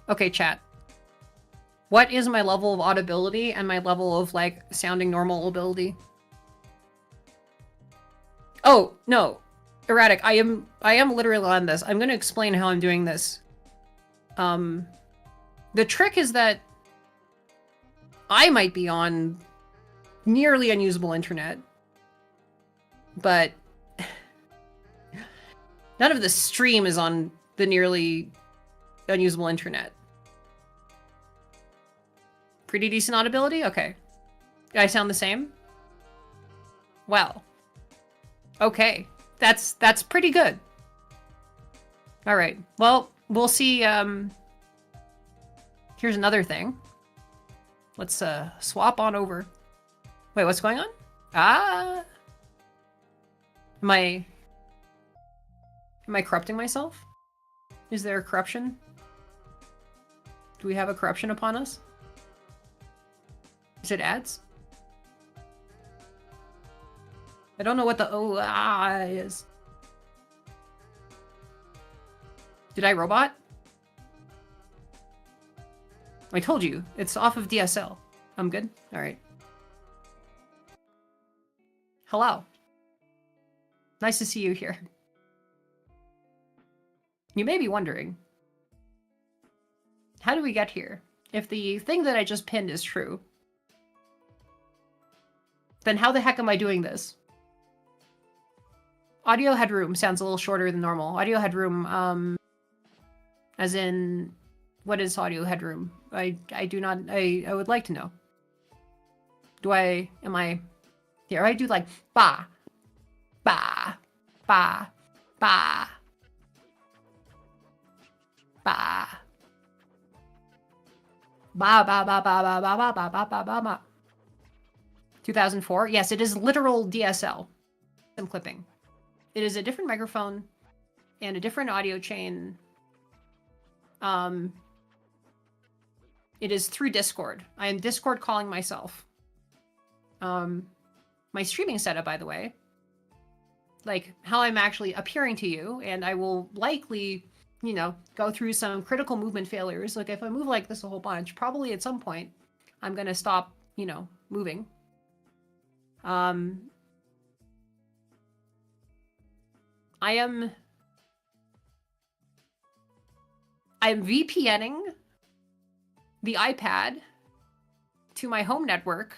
Okay, chat. What is my level of audibility and my level of, like, sounding normal ability? Oh, no. Erratic, I am literally on this. I'm gonna explain how I'm doing this. The trick is that I might be on nearly unusable internet, but none of the stream is on the nearly unusable internet. Pretty decent audibility? Okay. Do I sound the same? Well. Okay. That's pretty good. Alright. Well, we'll see. Here's another thing. Let's swap on over. Wait, what's going on? Am I corrupting myself? Is there a corruption? Do we have a corruption upon us? Is it ads? I don't know what the is. Did I robot? I told you, it's off of DSL. I'm good? Alright. Hello. Nice to see you here. You may be wondering, how do we get here? If the thing that I just pinned is true, then how the heck am I doing this? Audio headroom sounds a little shorter than normal. Audio headroom, as in, what is audio headroom? I do not, I would like to know. Am I, here, I do like, ba, ba, ba, ba, ba. Ba ba ba ba ba ba ba ba ba ba ba ba. 2004? Yes, it is literal DSL. I'm clipping. It is a different microphone and a different audio chain. It is through Discord. I am Discord calling myself. My streaming setup, by the way, like how I'm actually appearing to you, and I will likely, you know, go through some critical movement failures. Like if I move like this a whole bunch, probably at some point I'm gonna stop, you know, moving. I'm VPNing the iPad to my home network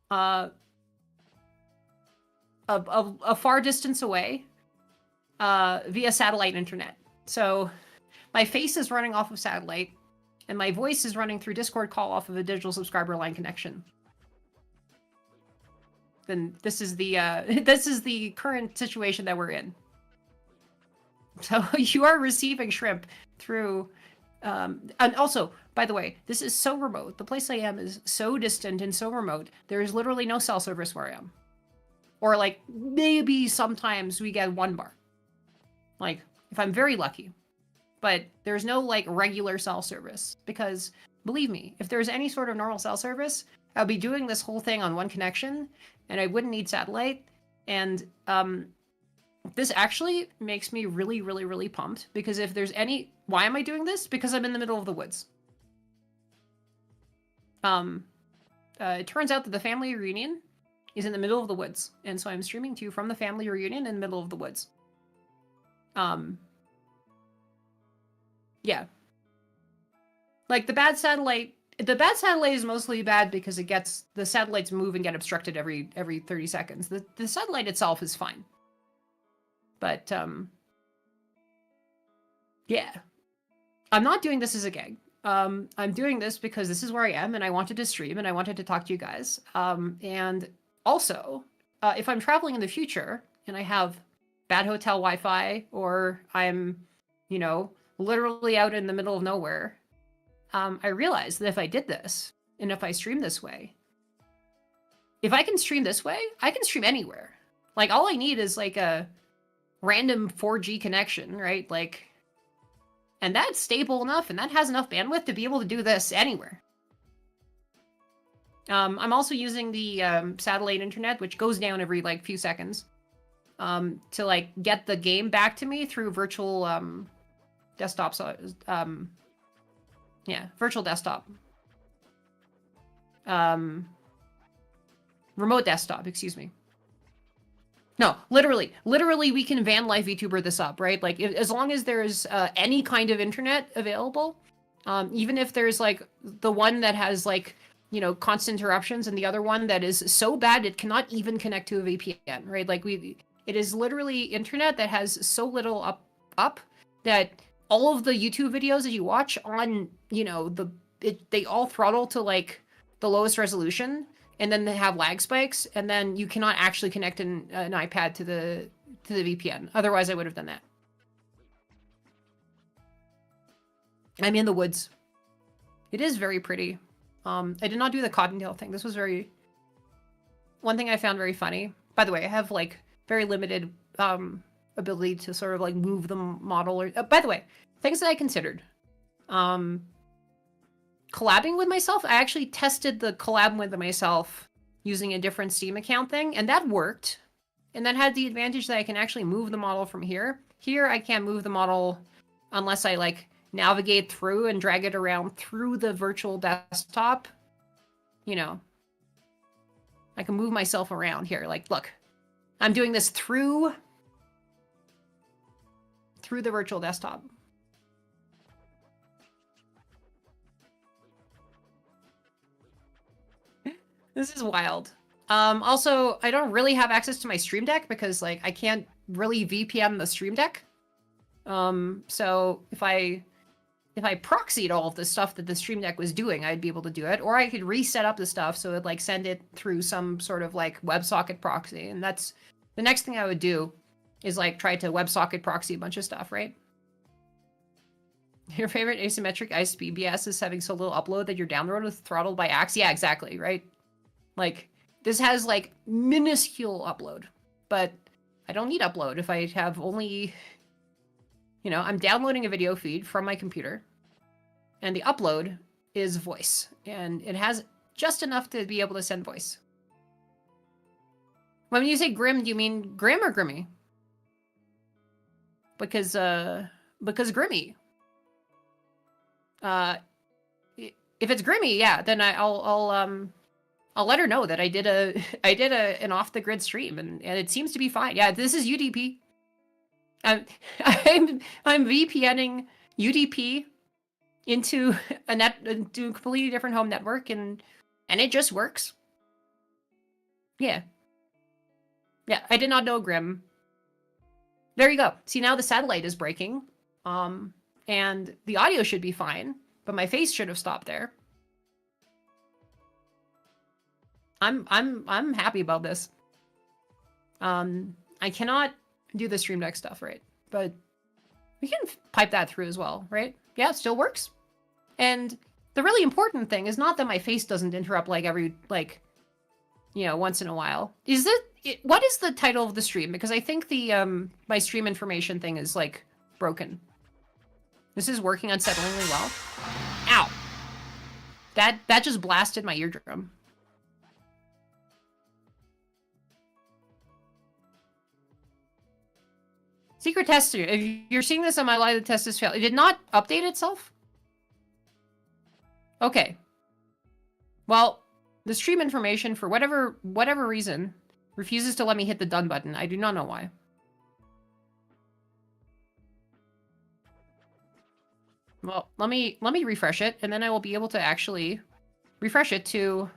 a far distance away via satellite internet. So my face is running off of satellite and my voice is running through Discord call off of a digital subscriber line connection. Then this is the current situation that we're in. So you are receiving shrimp through, and also, by the way, this is so remote. The place I am is so distant and so remote. There is literally no cell service where I am. Or like maybe sometimes we get one bar. Like if I'm very lucky. But there's no like regular cell service because believe me, if there's any sort of normal cell service, I'll be doing this whole thing on one connection and I wouldn't need satellite. And this actually makes me really, really, really pumped because if there's any, why am I doing this? Because I'm in the middle of the woods. It turns out that the family reunion is in the middle of the woods. And so I'm streaming to you from the family reunion in the middle of the woods. Yeah. Like the bad satellite is mostly bad because it gets, the satellites move and get obstructed every 30 seconds. The satellite itself is fine. But, yeah. I'm not doing this as a gag. I'm doing this because this is where I am and I wanted to stream and I wanted to talk to you guys. And also, if I'm traveling in the future and I have bad hotel Wi-Fi or I'm, you know, literally out in the middle of nowhere, I realized that if I did this and if I stream this way, if I can stream this way, I can stream anywhere. Like all I need is like a random 4G connection, right? Like, and that's stable enough and that has enough bandwidth to be able to do this anywhere. I'm also using the satellite internet, which goes down every like few seconds. to like get the game back to me through virtual desktop. So yeah, virtual desktop. Remote desktop, excuse me. No, literally, we can van life VTuber this up, right? Like, as long as there's any kind of internet available, even if there's like the one that has like, you know, constant interruptions, and the other one that is so bad it cannot even connect to a VPN, right? Like it is literally internet that has so little up that all of the YouTube videos that you watch on, you know, they all throttle to like the lowest resolution, and then they have lag spikes, and then you cannot actually connect an iPad to the VPN. Otherwise, I would have done that. I'm in the woods. It is very pretty. I did not do the cottontail thing. This was one thing I found very funny. By the way, I have like very limited ability to sort of like move the model. Or by the way, things that I considered. Collabing with myself, I actually tested the collab with myself using a different Steam account thing, and that worked. And that had the advantage that I can actually move the model from here. Here, I can't move the model unless I like navigate through and drag it around through the virtual desktop. You know, I can move myself around here. Like, look, I'm doing this through the virtual desktop. This is wild. Also, I don't really have access to my Stream Deck because, like, I can't really VPN the Stream Deck. So if I proxied all of the stuff that the Stream Deck was doing, I'd be able to do it. Or I could reset up the stuff so it'd, like, send it through some sort of, like, WebSocket proxy. And that's the next thing I would do is, like, try to WebSocket proxy a bunch of stuff, right? Your favorite asymmetric ISPBS is having so little upload that your download is throttled by axe? Yeah, exactly, right? Like, this has, like, minuscule upload, but I don't need upload if I have only, you know, I'm downloading a video feed from my computer, and the upload is voice, and it has just enough to be able to send voice. When you say grim, do you mean grim or grimmy? Because grimmy. If it's grimmy, yeah, then I'll let her know that I did an off the grid stream, and it seems to be fine. Yeah, this is UDP. I'm VPNing UDP into a completely different home network, and it just works. Yeah. Yeah, I did not know Grim. There you go. See, now the satellite is breaking. And the audio should be fine, but my face should have stopped there. I'm happy about this. I cannot do the Stream Deck stuff, right? But we can pipe that through as well, right? Yeah, it still works. And the really important thing is not that my face doesn't interrupt like every, like, you know, once in a while. Is it what is the title of the stream? Because I think the my stream information thing is like broken. This is working unsettlingly well. Ow. That just blasted my eardrum. Secret tester. If you're seeing this on my live, the test has failed. It did not update itself? Okay. Well, the stream information, for whatever reason, refuses to let me hit the done button. I do not know why. Well, let me refresh it, and then I will be able to actually refresh it to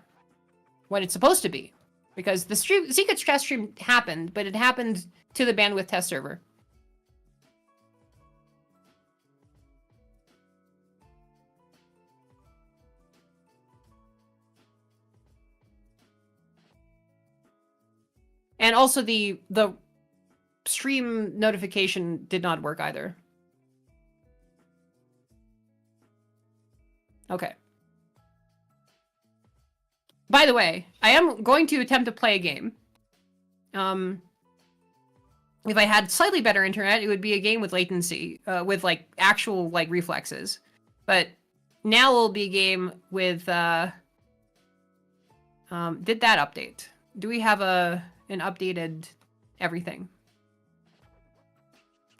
what it's supposed to be. Because the secret test stream happened, but it happened to the bandwidth test server. And also the stream notification did not work either. Okay. By the way, I am going to attempt to play a game. If I had slightly better internet, it would be a game with latency, with like actual like reflexes. But now it'll be a game with did that update? Do we have an updated everything?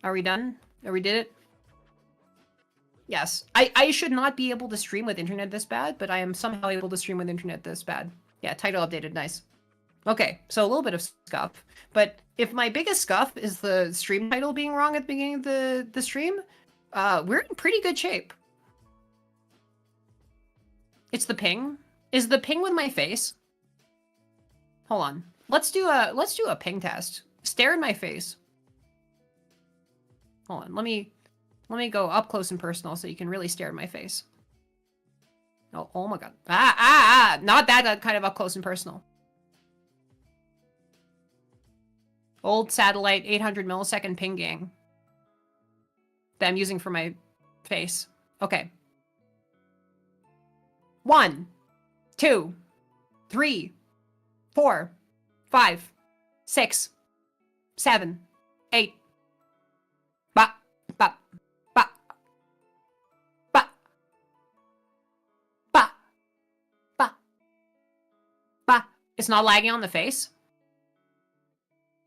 Are we done? Are we did it? Yes. I should not be able to stream with internet this bad, but I am somehow able to stream with internet this bad. Yeah, title updated. Nice. Okay, so a little bit of scuff. But if my biggest scuff is the stream title being wrong at the beginning of the stream, we're in pretty good shape. It's the ping. Is the ping with my face? Hold on. Let's do a ping test. Stare in my face. Hold on. Let me go up close and personal so you can really stare in my face. Oh my god. Not that kind of up close and personal. Old satellite 800 millisecond ping gang that I'm using for my face. Okay. 1, 2, 3, 4, 5, 6, 7, 8. Ba, ba, ba, ba, ba, ba, ba. It's not lagging on the face?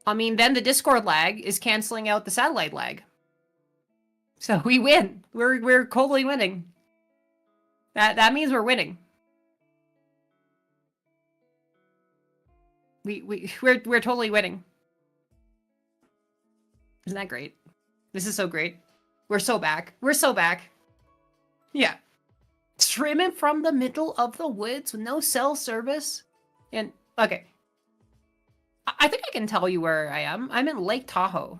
I mean, then the Discord lag is canceling out the satellite lag. So we win. We're totally winning. That means we're winning. We're totally winning. Isn't that great? This is so great. We're so back. We're so back. Yeah. Streaming from the middle of the woods with no cell service. And okay. I think I can tell you where I am. I'm in Lake Tahoe.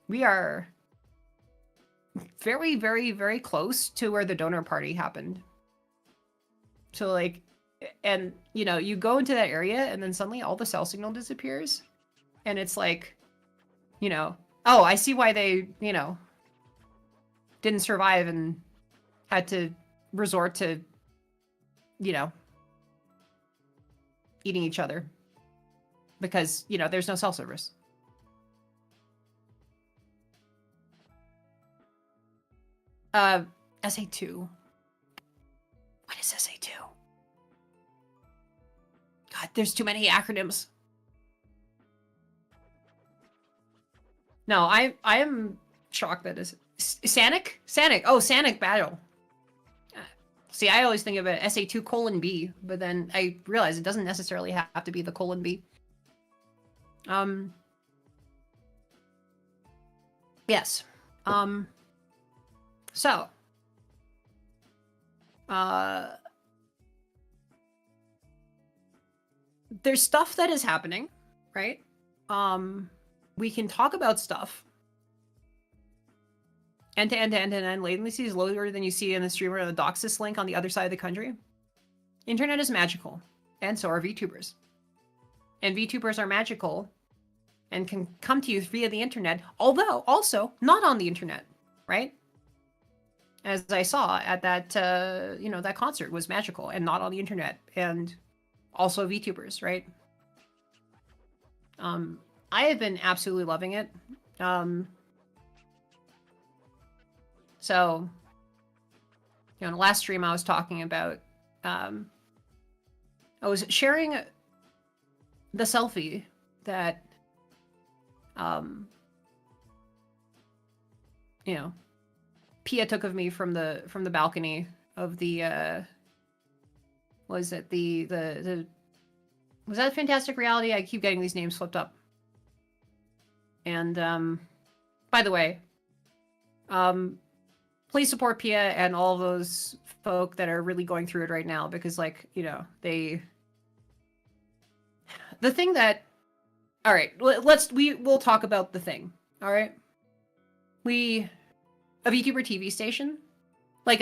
We are very, very, very close to where the donor party happened. So like, and you know, you go into that area and then suddenly all the cell signal disappears. And it's like, you know, oh, I see why they, you know, didn't survive and had to resort to, you know, eating each other. Because, you know, there's no cell service. SA2. What is SA2? God, there's too many acronyms. No, I am shocked that is Sanic? Sanic. Oh, Sanic Battle. See, I always think of it SA2:B, but then I realize it doesn't necessarily have to be the :B. Yes. So. There's stuff that is happening, right? We can talk about stuff. End-to-end latency is lower than you see in the streamer of the Doxis link on the other side of the country. Internet is magical, and so are VTubers. And VTubers are magical and can come to you via the internet, although also not on the internet, right? As I saw at that, you know, that concert was magical and not on the internet, and also VTubers, right? I have been absolutely loving it. So, you know, in the last stream I was talking about, I was sharing the selfie that, you know, Pia took of me from the balcony of the, was it the was that Fantastic Reality? I keep getting these names flipped up. And, by the way, please support Pia and all of those folk that are really going through it right now, because, like, you know, the thing that, all right, we'll talk about the thing. All right. A VTuber TV station, like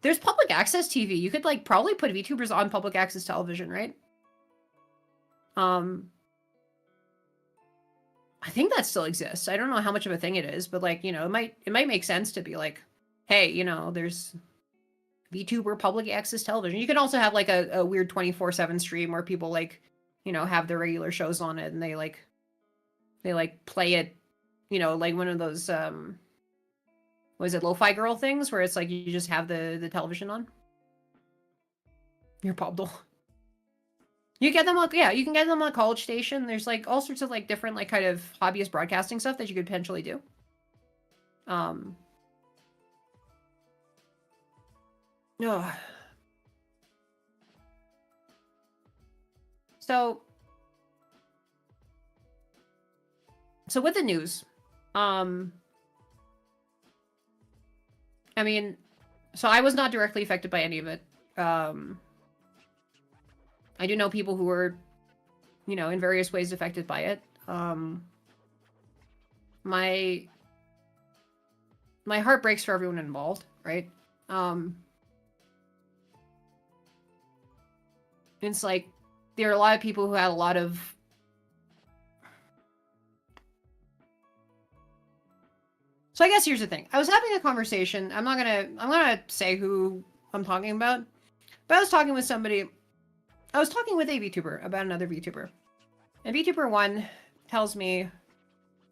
there's public access TV. You could like probably put VTubers on public access television, right? I think that still exists. I don't know how much of a thing it is, but like, you know, it might make sense to be like, hey, you know, there's VTuber public access television. You can also have like a weird 24/7 stream where people like, you know, have their regular shows on it and they play it, you know, like one of those was it Lo-Fi Girl things where it's like you just have the television on? You're Pablo. You get them on, yeah, you can get them on College Station. There's like all sorts of like different like kind of hobbyist broadcasting stuff that you could potentially do. Um, ugh. So with the news, I mean, so I was not directly affected by any of it. I do know people who were, you know, in various ways affected by it. My heart breaks for everyone involved, right? It's like there are a lot of people who had a lot of So I guess here's the thing. I was having a conversation. I'm gonna say who I'm talking about. But I was talking with somebody. I was talking with a VTuber about another VTuber. And VTuber 1 tells me,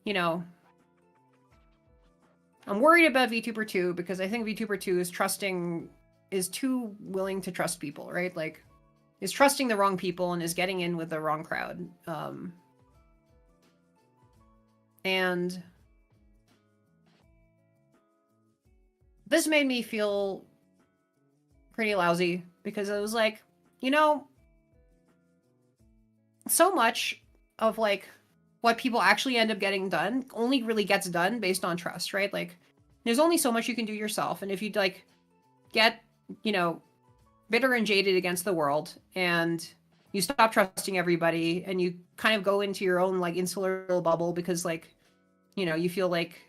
you know, I'm worried about VTuber 2 because I think VTuber 2 is too willing to trust people, right? Like, is trusting the wrong people and is getting in with the wrong crowd. And this made me feel pretty lousy because it was like, you know, so much of like what people actually end up getting done only really gets done based on trust, right? Like, there's only so much you can do yourself. And if you like get, you know, bitter and jaded against the world and you stop trusting everybody and you kind of go into your own like insular little bubble because like, you know, you feel like,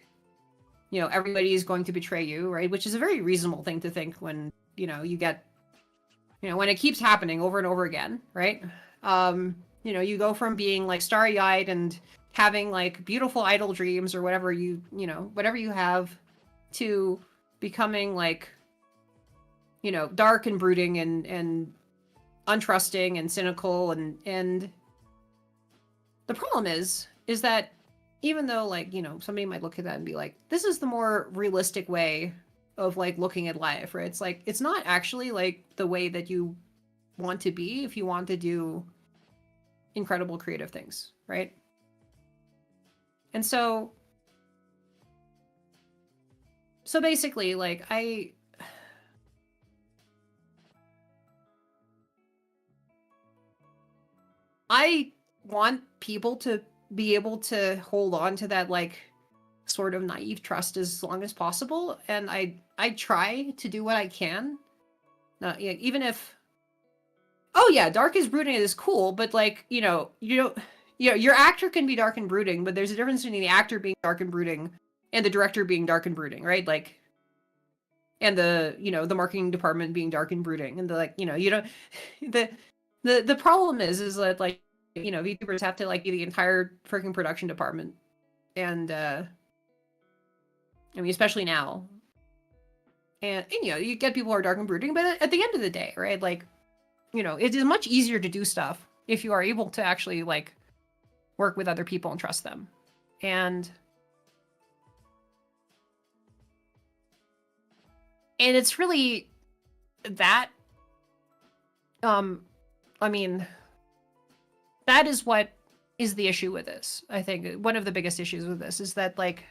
you know, everybody is going to betray you, right? Which is a very reasonable thing to think when, you know, you get, you know, when it keeps happening over and over again, right? You know, you go from being like starry-eyed and having like beautiful idle dreams or whatever you know, whatever you have to becoming like, you know, dark and brooding and untrusting and cynical and the problem is that even though like, you know, somebody might look at that and be like, this is the more realistic way of like looking at life, right? It's like, it's not actually like the way that you want to be if you want to do incredible creative things, right? And so basically like I want people to be able to hold on to that like sort of naive trust as long as possible, and I try to do what I can. Even if oh yeah, dark is brooding is cool, but like, you know, your actor can be dark and brooding, but there's a difference between the actor being dark and brooding and the director being dark and brooding, right? Like, and the, you know, the marketing department being dark and brooding, and the like, you know, you don't the problem is that like, you know, VTubers have to like be the entire freaking production department, and I mean, especially now, and you know, you get people who are dark and brooding, but at the end of the day, right, like, you know, it is much easier to do stuff if you are able to actually like work with other people and trust them. And it's really that I mean, that is what is the issue with this. I think one of the biggest issues with this is that like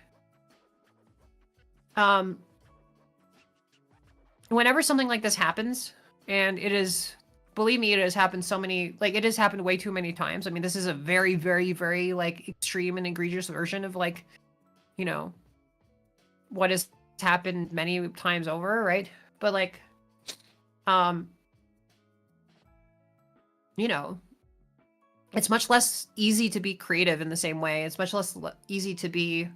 whenever something like this happens, and it is, believe me, it has happened so many, like it has happened way too many times. I mean, this is a very, very, very like extreme and egregious version of like, you know, what has happened many times over, right? But like, you know, it's much less easy to be creative in the same way. It's much less easy to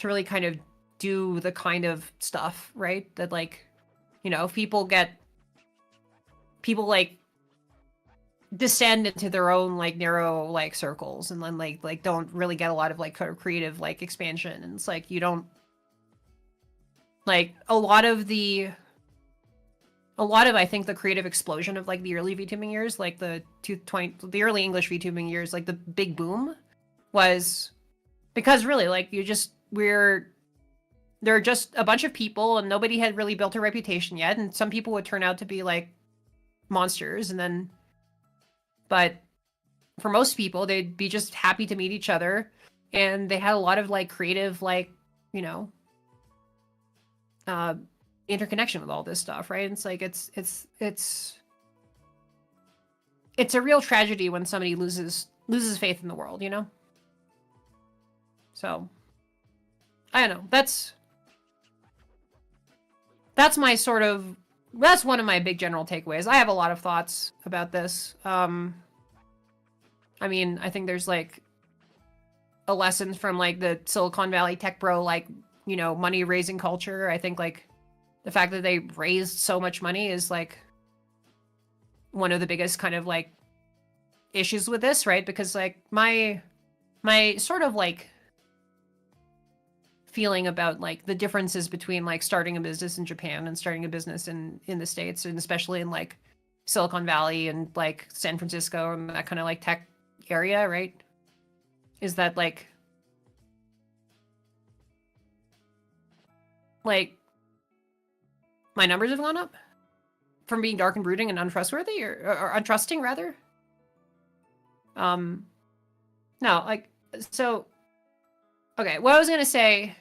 really kind of do the kind of stuff, right? That like, you know, if people like descend into their own like narrow like circles and then like don't really get a lot of like creative like expansion, and it's like you don't like a lot of I think the creative explosion of like the early VTubing years, like the early English VTubing years, like the big boom was because really like there are just a bunch of people and nobody had really built a reputation yet, and some people would turn out to be like monsters, and then But for most people, they'd be just happy to meet each other, and they had a lot of like creative, like, you know, interconnection with all this stuff, right? It's like it's a real tragedy when somebody loses faith in the world, you know? So I don't know. That's my sort of, that's one of my big general takeaways. I have a lot of thoughts about this. I mean, I think there's like a lesson from like the Silicon Valley tech bro, like, you know, money raising culture. I think like the fact that they raised so much money is like one of the biggest kind of like issues with this, right? Because like my sort of like feeling about like the differences between like starting a business in Japan and starting a business in the States, and especially in like Silicon Valley and like San Francisco and that kind of like tech area, right? Is that like my numbers have gone up from being dark and brooding and untrustworthy, or untrusting rather. No, like, so okay, what I was gonna say,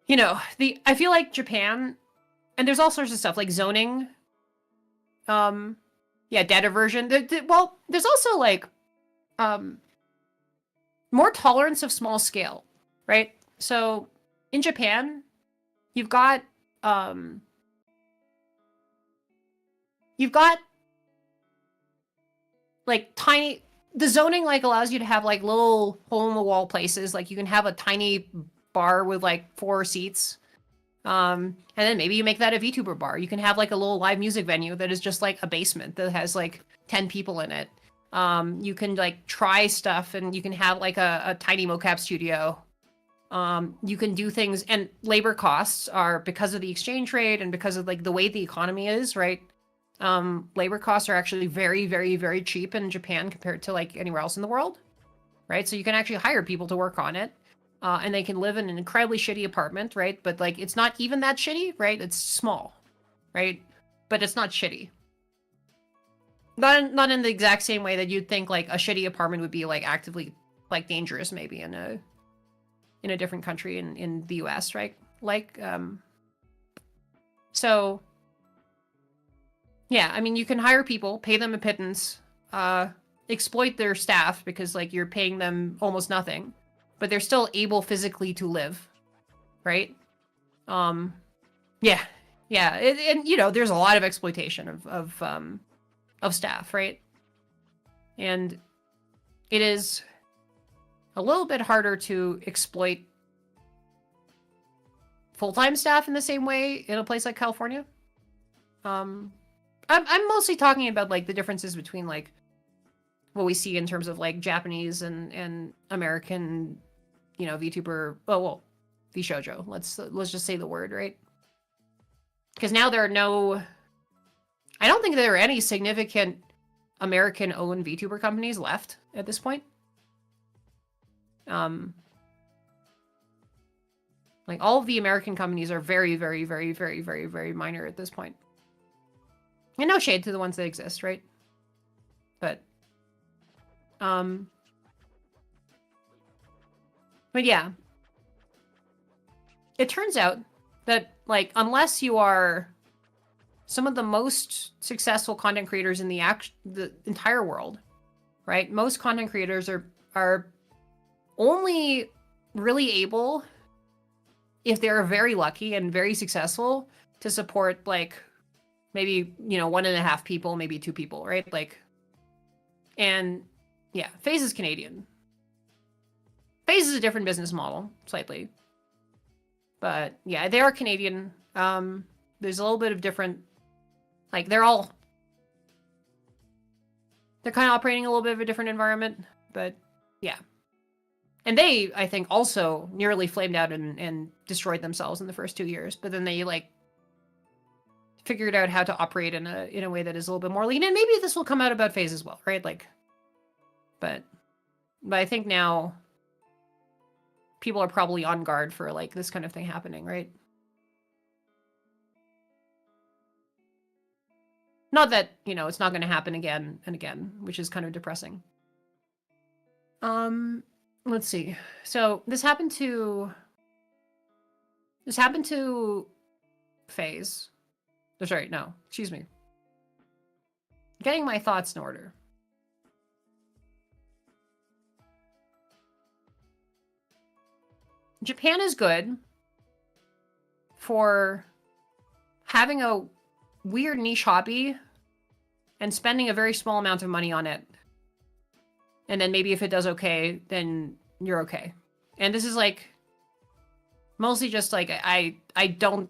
you know, I feel like Japan, and there's all sorts of stuff like zoning, yeah, data version. Well, there's also like more tolerance of small scale, right? So in Japan, you've got like tiny, the zoning like allows you to have like little hole in the wall places. Like you can have a tiny bar with like 4 seats. And then maybe you make that a VTuber bar. You can have like a little live music venue that is just like a basement that has like 10 people in it. You can like try stuff, and you can have like a tiny mocap studio. You can do things, and labor costs are, because of the exchange rate and because of like the way the economy is, right? Labor costs are actually very, very, very cheap in Japan compared to like anywhere else in the world, right? So you can actually hire people to work on it, and they can live in an incredibly shitty apartment, right? But like it's not even that shitty, right? It's small, right? But it's not shitty. Not in the exact same way that you'd think like a shitty apartment would be like actively like dangerous, maybe in a different country in the US, right? Like, so yeah, I mean, you can hire people, pay them a pittance, exploit their staff because like you're paying them almost nothing, but they're still able physically to live, right? Yeah, yeah, and you know, there's a lot of exploitation of staff, right? And it is a little bit harder to exploit full-time staff in the same way in a place like California. I'm mostly talking about like the differences between like what we see in terms of like Japanese and American, you know, VTuber. Oh well, VShojo. Let's just say the word, right? Because now there are no. I don't think there are any significant American-owned VTuber companies left at this point. Like all of the American companies are very, very, very, very, very, very minor at this point. And no shade to the ones that exist, right? But yeah. It turns out that like unless you are some of the most successful content creators in the entire world, right? Most content creators are only really able, if they're very lucky and very successful, to support like maybe, you know, 1.5 people, maybe 2 people, right? Like, and yeah, FaZe is Canadian. FaZe is a different business model, slightly. But yeah, they are Canadian. There's a little bit of different, like they're kind of operating a little bit of a different environment, but yeah. And they, I think, also nearly flamed out and destroyed themselves in the first 2 years, but then they like figured out how to operate in a way that is a little bit more lean. And maybe this will come out about FaZe as well, right? Like, but I think now people are probably on guard for like this kind of thing happening, right? Not that, you know, it's not going to happen again and again, which is kind of depressing. Let's see. So this happened to FaZe. Oh, sorry, no, excuse me. Getting my thoughts in order. Japan is good for having a weird niche hobby and spending a very small amount of money on it. And then maybe if it does okay, then you're okay. And this is like mostly just like I don't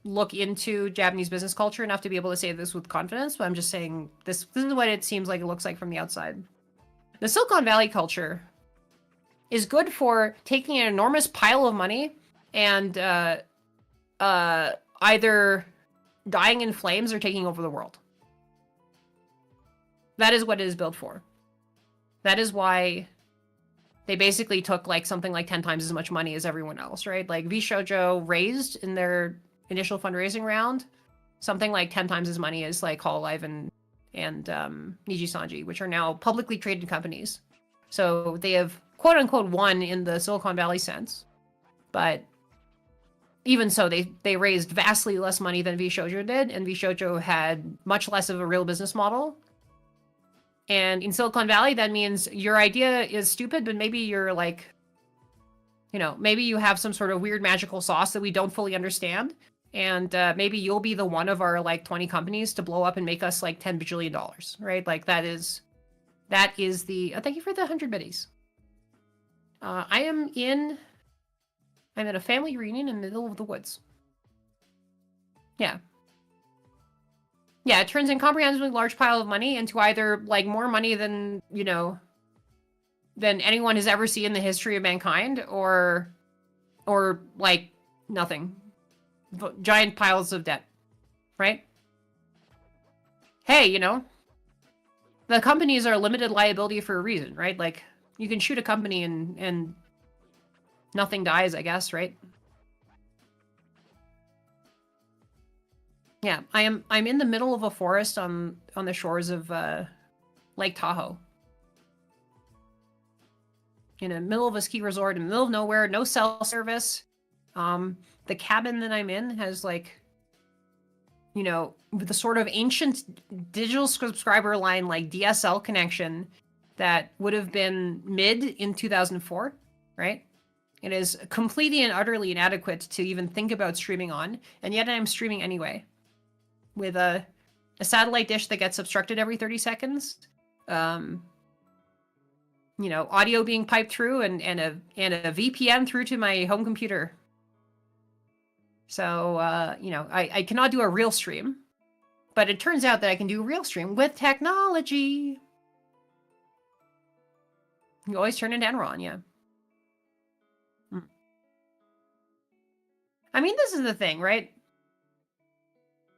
look into Japanese business culture enough to be able to say this with confidence, but I'm just saying this is what it seems like it looks like from the outside. The Silicon Valley culture is good for taking an enormous pile of money and either dying in flames or taking over the world. That is what it is built for. That is why they basically took like something like 10 times as much money as everyone else, right? Like VShojo raised in their initial fundraising round something like 10 times as money as like Hololive and Niji Sanji, which are now publicly traded companies. So they have quote unquote won in the Silicon Valley sense. But even so, they raised vastly less money than VShojo did, and VShojo had much less of a real business model. And in Silicon Valley, that means your idea is stupid, but maybe you're like, you know, maybe you have some sort of weird magical sauce that we don't fully understand. And maybe you'll be the one of our like 20 companies to blow up and make us like $10 bajillion, right? Like that is the, thank you for the 100 biddies. I'm at a family reunion in the middle of the woods. Yeah. Yeah, it turns incomprehensibly large pile of money into either like more money than, you know, than anyone has ever seen in the history of mankind, or like nothing. Giant piles of debt, right? Hey, you know, the companies are limited liability for a reason, right? Like you can shoot a company and nothing dies, I guess, right? Yeah, I'm in the middle of a forest on the shores of Lake Tahoe. In the middle of a ski resort, in the middle of nowhere, no cell service. The cabin that I'm in has like, you know, the sort of ancient digital subscriber line like DSL connection that would have been mid in 2004, right? It is completely and utterly inadequate to even think about streaming on, and yet I'm streaming anyway. With a satellite dish that gets obstructed every 30 seconds. You know, audio being piped through and a VPN through to my home computer. So, you know, I cannot do a real stream, but it turns out that I can do a real stream with technology. You always turn into Enron, yeah. I mean, this is the thing, right?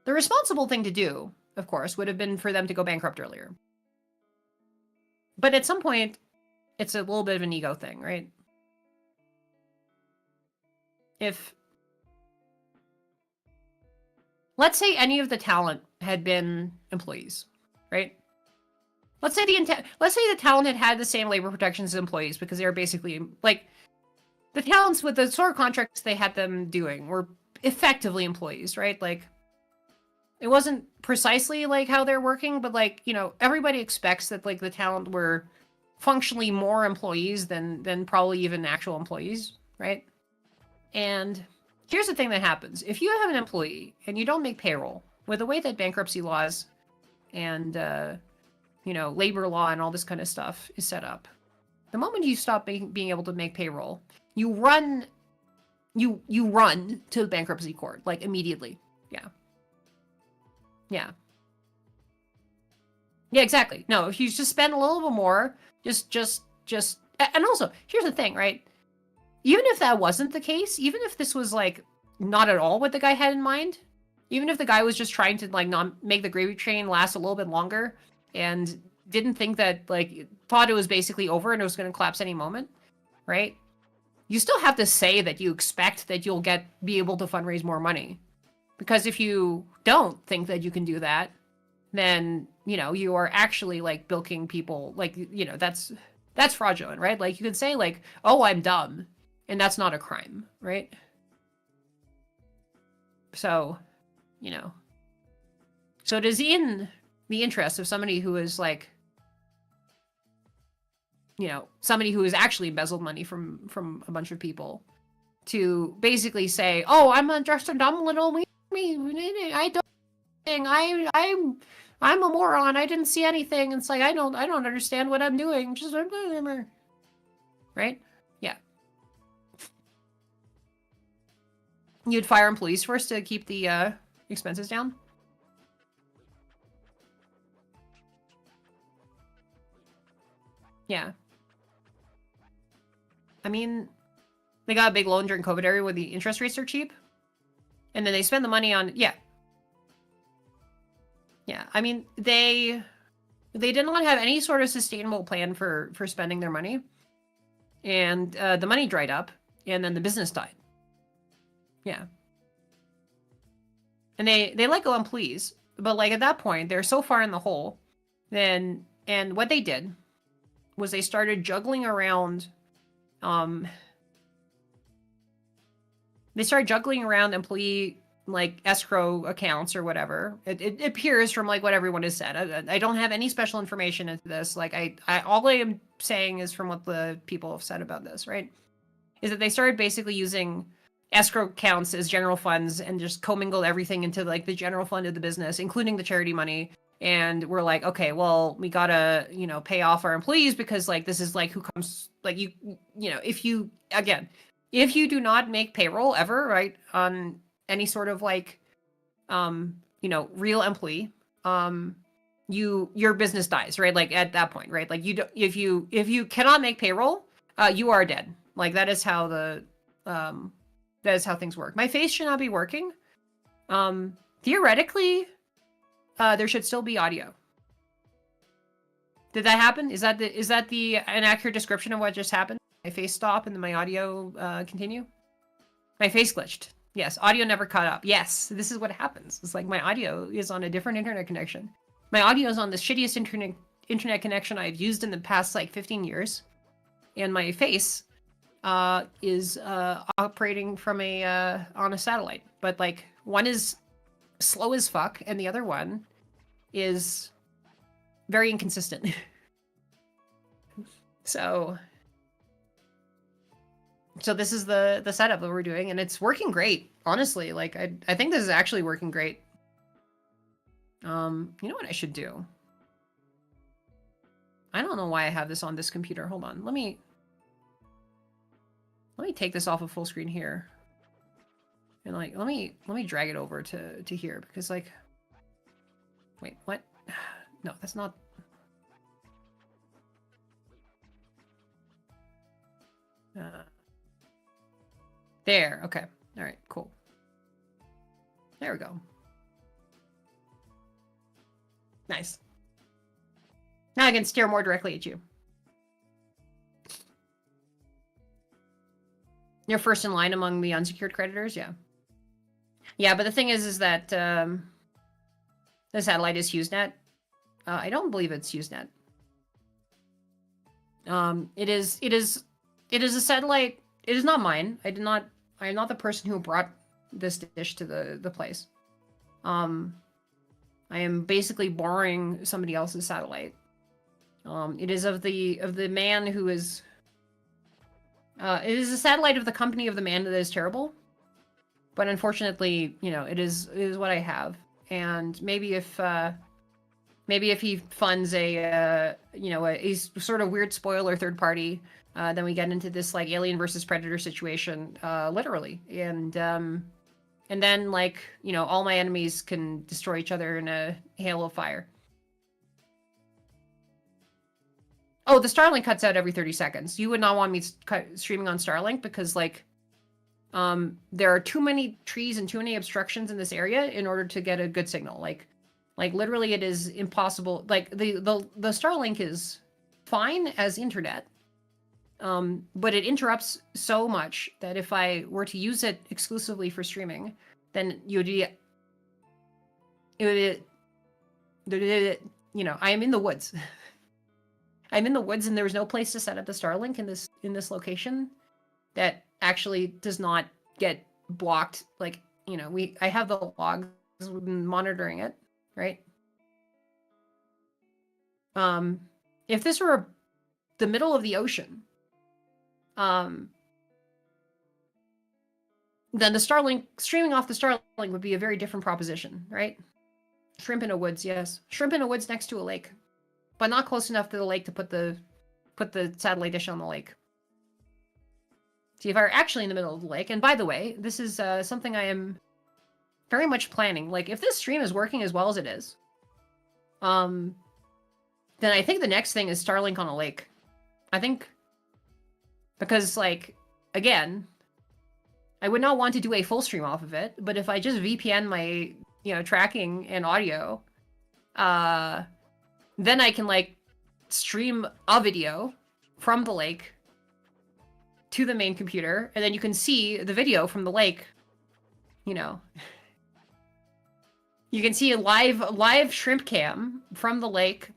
The responsible thing to do, of course, would have been for them to go bankrupt earlier. But at some point, it's a little bit of an ego thing, right? If, let's say any of the talent had been employees, right? Let's say the talent had the same labor protections as employees because they were basically like the talents with the sort of contracts they had them doing were effectively employees, right? Like it wasn't precisely like how they're working, but like, you know, everybody expects that like the talent were functionally more employees than probably even actual employees, right? And here's the thing that happens. If you have an employee and you don't make payroll, with the way that bankruptcy laws and, you know, labor law and all this kind of stuff is set up, the moment you stop being able to make payroll, you run to the bankruptcy court, like immediately. Yeah. Yeah. Yeah, exactly. No, if you just spend a little bit more, just, and also, here's the thing, right? Even if that wasn't the case, even if this was like not at all what the guy had in mind, even if the guy was just trying to like not make the gravy train last a little bit longer and didn't think that like thought it was basically over and it was going to collapse any moment, right? You still have to say that you expect that you'll be able to fundraise more money. Because if you don't think that you can do that, then, you know, you are actually like bilking people. Like, you know, that's fraudulent, right? Like you could say like, oh, I'm dumb, and that's not a crime, right? So, you know, so it is in the interest of somebody who is like, you know, somebody who has actually embezzled money from a bunch of people to basically say, oh, I'm just a dumb little me. I don't think I'm a moron. I didn't see anything. It's like I don't understand what I'm doing. Just right? Yeah. You'd fire employees first to keep the expenses down. Yeah. I mean, they got a big loan during COVID area where the interest rates are cheap. And then they spend the money on, yeah. Yeah, I mean, they did not have any sort of sustainable plan for spending their money. And the money dried up, and then the business died. Yeah. And they let go employees. But like at that point, they're so far in the hole. Then, and what they did was they started juggling around they started juggling around employee like escrow accounts or whatever. It appears from like what everyone has said. I don't have any special information into this. Like I all I am saying is from what the people have said about this, right? Is that they started basically using escrow accounts as general funds and just commingled everything into like the general fund of the business, including the charity money. And we're like, okay, well, we gotta, you know, pay off our employees because like this is like who comes like you know, if you do not make payroll ever, right, on any sort of like you know, real employee, your business dies, right? Like at that point, right? Like you do, if you cannot make payroll, you are dead. Like that is how things work. My face should not be working. Theoretically, there should still be audio. Did that happen? Is that an accurate description of what just happened? My face stop and then my audio continue? My face glitched. Yes, audio never caught up. Yes, this is what happens. It's like my audio is on a different internet connection. My audio is on the shittiest internet connection I've used in the past like 15 years. And my face is operating from on a satellite. But like one is slow as fuck and the other one is very inconsistent. So this is the setup that we're doing, and it's working great. Honestly, like I think this is actually working great. You know what I should do? I don't know why I have this on this computer. Hold on. Let me take this off of full screen here. And like let me drag it over to here because like wait, what? No, that's not. There, okay. All right, cool. There we go. Nice. Now I can stare more directly at you. You're first in line among the unsecured creditors, yeah. Yeah, but the thing is that the satellite is HughesNet. I don't believe it's HughesNet. It is a satellite. It is not mine. I am not the person who brought this dish to the place. I am basically borrowing somebody else's satellite. It is of the man who is. It is a satellite of the company of the man that is terrible. But unfortunately, you know, it is what I have. And maybe if he funds a sort of weird spoiler third party. Then we get into this like Alien versus Predator situation, literally, and then like you know all my enemies can destroy each other in a hail of fire. Oh, the Starlink cuts out every 30 seconds. You would not want me streaming on Starlink because like, there are too many trees and too many obstructions in this area in order to get a good signal. Like literally, it is impossible. Like the Starlink is fine as internet. But it interrupts so much that if I were to use it exclusively for streaming, then it You know, I am in the woods. I'm in the woods, and there was no place to set up the Starlink in this location that actually does not get blocked. Like, you know, I have the logs, we've been monitoring it, right? If this were the middle of the ocean, then the Starlink, streaming off the Starlink would be a very different proposition, right? Shrimp in a woods, yes. Shrimp in a woods next to a lake, but not close enough to the lake to put the satellite dish on the lake. See, if I were actually in the middle of the lake, and by the way, this is something I am very much planning. Like, if this stream is working as well as it is, then I think the next thing is Starlink on a lake. I think, because, like, again, I would not want to do a full stream off of it, but if I just VPN my, you know, tracking and audio, then I can, like, stream a video from the lake to the main computer, and then you can see the video from the lake, you know. You can see a live shrimp cam from the lake,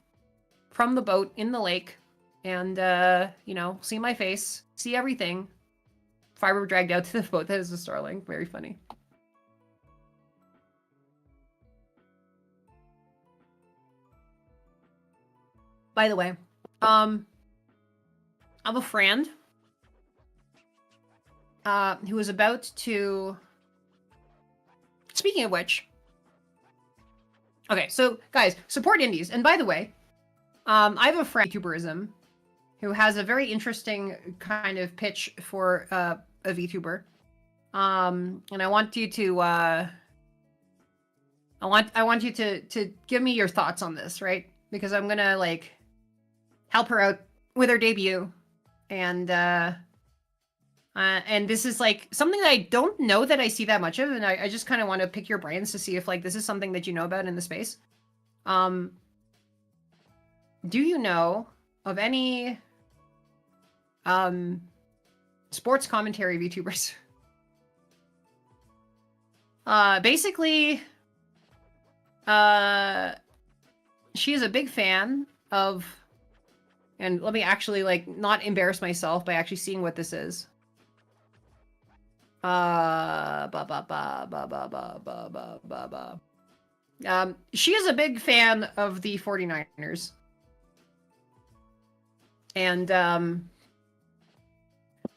from the boat in the lake, and, you know, see my face, see everything. Fiber dragged out to the boat. That is a Starlink. Very funny. By the way, I have a friend who is about to... Speaking of which... Okay, so, guys, support indies. And by the way, I have a friend, YouTuberism, who has a very interesting kind of pitch for a VTuber. And I want you to... I want you to give me your thoughts on this, right? Because I'm gonna, like, help her out with her debut. And this is, like, something that I don't know that I see that much of, and I just kind of want to pick your brains to see if, like, this is something that you know about in the space. Do you know of any sports commentary VTubers? Basically, she is a big fan of, and let me actually, like, not embarrass myself by actually seeing what this is. She is a big fan of the 49ers.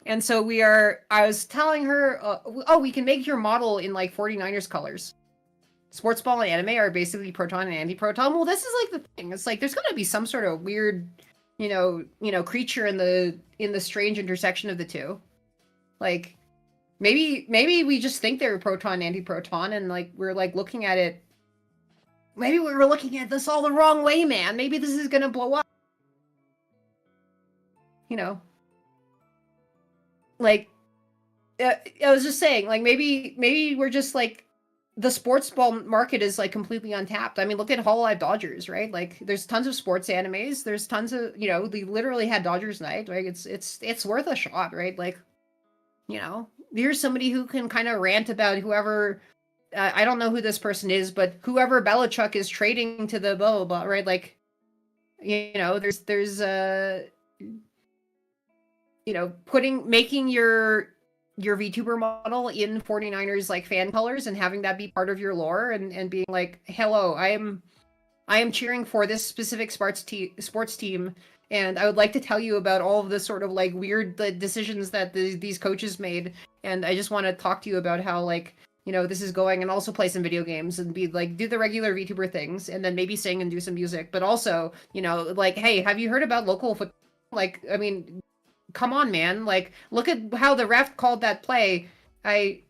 And so I was telling her, oh, we can make your model in, like, 49ers colors. Sports ball and anime are basically proton and anti-proton. Well, this is, like, the thing. It's like, there's gonna be some sort of weird, you know, creature in the strange intersection of the two. Like, maybe we just think they're proton and anti-proton, and, like, we're, like, looking at it. Maybe we were looking at this all the wrong way, man. Maybe this is gonna blow up. You know. Like, I was just saying, like, maybe we're just, like, the sports ball market is, like, completely untapped. I mean, look at Hololive Dodgers, right? Like, there's tons of sports animes. There's tons of, you know, they literally had Dodgers Night. Like, it's worth a shot, right? Like, you know, here's somebody who can kind of rant about whoever, I don't know who this person is, but whoever Belichick is trading to the blah, blah, blah, right? Like, you know, there's you know, making your VTuber model in 49ers, like, fan colors and having that be part of your lore, and being like, hello, I am cheering for this specific sports team, and I would like to tell you about all of the sort of, like, weird decisions that these coaches made, and I just want to talk to you about how, like, you know, this is going, and also play some video games and be like, do the regular VTuber things, and then maybe sing and do some music, but also, you know, like, hey, have you heard about local football? Like, I mean, come on, man. Like, look at how the ref called that play. I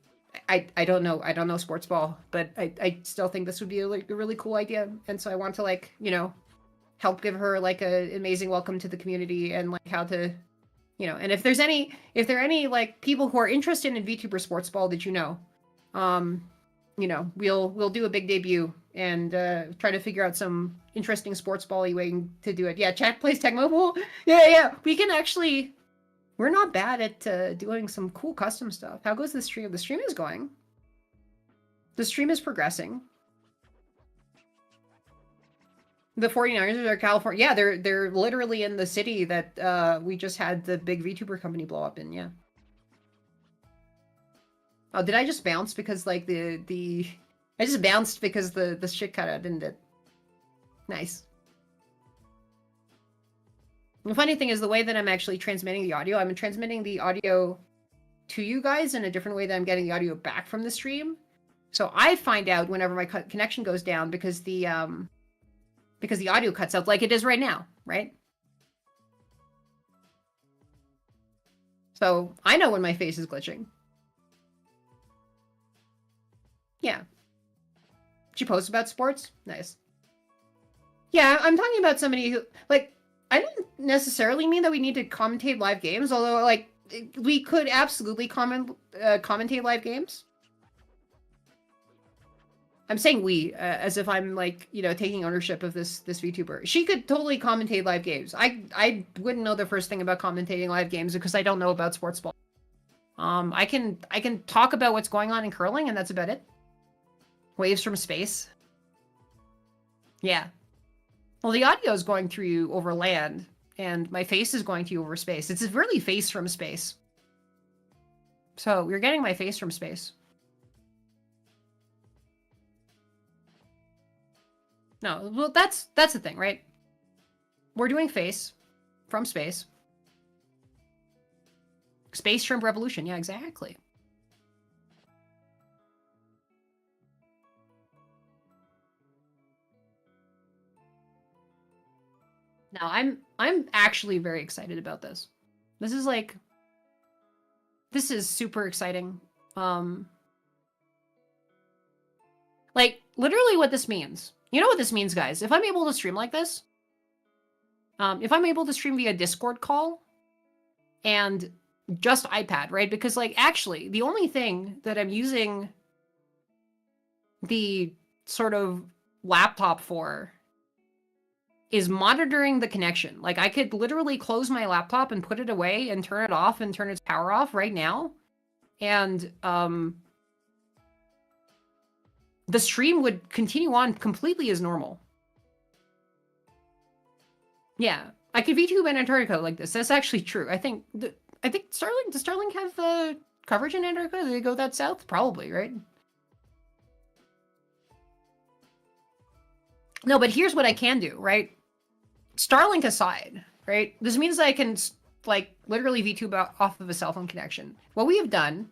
don't know sports ball, but I still think this would be a really cool idea. And so I want to, like, you know, help give her, like, an amazing welcome to the community, and, like, how to, you know, and if there are any, like, people who are interested in VTuber sports ball that you know, you know, we'll do a big debut and try to figure out some interesting sports ball-y way to do it. Yeah, chat plays Tech Mobile. Yeah. We can actually. We're not bad at doing some cool custom stuff. How goes the stream? The stream is going. The stream is progressing. The 49ers are California. Yeah, they're literally in the city that we just had the big VTuber company blow up in. Yeah. Oh, did I just bounce because like the I just bounced because the shit cut out, didn't it? Nice. The funny thing is the way that I'm actually transmitting the audio, I'm transmitting the audio to you guys in a different way than I'm getting the audio back from the stream. So I find out whenever my connection goes down because the audio cuts out like it is right now, right? So I know when my face is glitching. Yeah. She posts about sports? Nice. Yeah, I'm talking about somebody who, like, I don't necessarily mean that we need to commentate live games, although, like, we could absolutely commentate live games. I'm saying we, as if I'm, like, you know, taking ownership of this VTuber. She could totally commentate live games. I wouldn't know the first thing about commentating live games because I don't know about sports ball. I can talk about what's going on in curling, and that's about it. Waves from space. Yeah. Well, the audio is going through you over land, and my face is going to you over space. It's really face from space. So you're getting my face from space. No, well, that's the thing, right? We're doing face from space. Space shrimp revolution. Yeah, exactly. Now, I'm actually very excited about this. This is super exciting. Like literally what this means. You know what this means, guys? If I'm able to stream like this, if I'm able to stream via Discord call and just iPad, right? Because like actually the only thing that I'm using the sort of laptop for is monitoring the connection. Like I could literally close my laptop and put it away and turn it off and turn its power off right now. And the stream would continue on completely as normal. Yeah, I could VTube in Antarctica like this. That's actually true. I think Starlink, does Starlink have coverage in Antarctica? Do they go that south? Probably, right? No, but here's what I can do, right? Starlink aside, right? This means that I can like literally VTube off of a cell phone connection. What we have done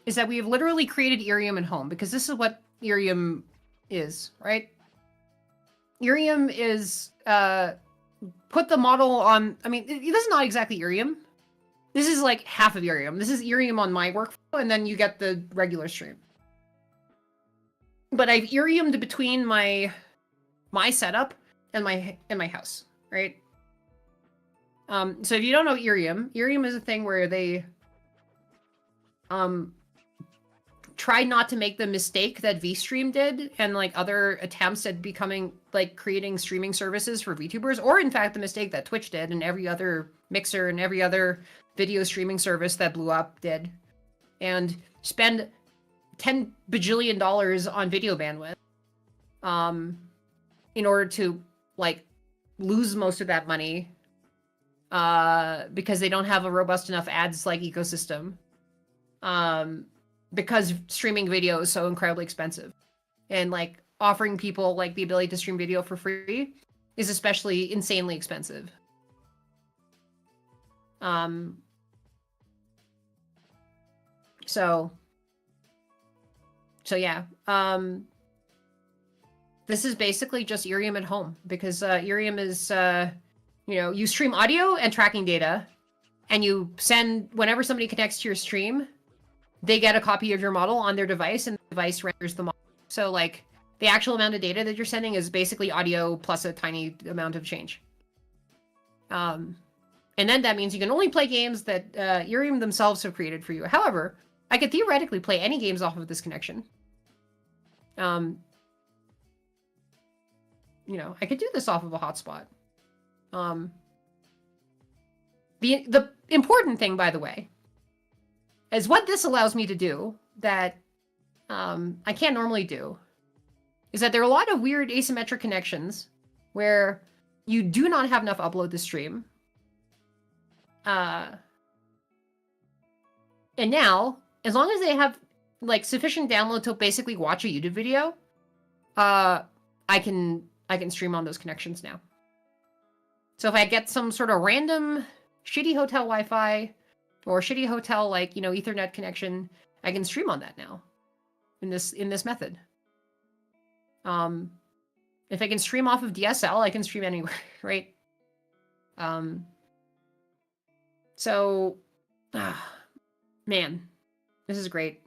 is that we have literally created Irium at home because this is what Irium is, right? Irium is put the model on. I mean, this is not exactly Irium. This is like half of Irium. This is Irium on my workflow, and then you get the regular stream. But I've Iriumed between my setup and my house, right? So if you don't know Irium is a thing where they try not to make the mistake that VStream did and like other attempts at becoming like creating streaming services for VTubers, or in fact the mistake that Twitch did and every other mixer and every other video streaming service that blew up did, and spend $10 bajillion on video bandwidth in order to like lose most of that money because they don't have a robust enough ads like ecosystem. Because streaming video is so incredibly expensive, and like offering people like the ability to stream video for free is especially insanely expensive. So yeah, this is basically just Irium at home because Irium is you know, you stream audio and tracking data, and you send whenever somebody connects to your stream, they get a copy of your model on their device, and the device renders the model. So, like, the actual amount of data that you're sending is basically audio plus a tiny amount of change. And then that means you can only play games that Irium themselves have created for you. However, I could theoretically play any games off of this connection. You know, I could do this off of a hotspot. The important thing, by the way, is what this allows me to do that I can't normally do is that there are a lot of weird asymmetric connections where you do not have enough upload to stream. And now, as long as they have like sufficient download to basically watch a YouTube video, I can stream on those connections now. So if I get some sort of random shitty hotel Wi-Fi or shitty hotel like, you know, Ethernet connection, I can stream on that now in this method. If I can stream off of DSL, I can stream anywhere, right? So, man, this is great.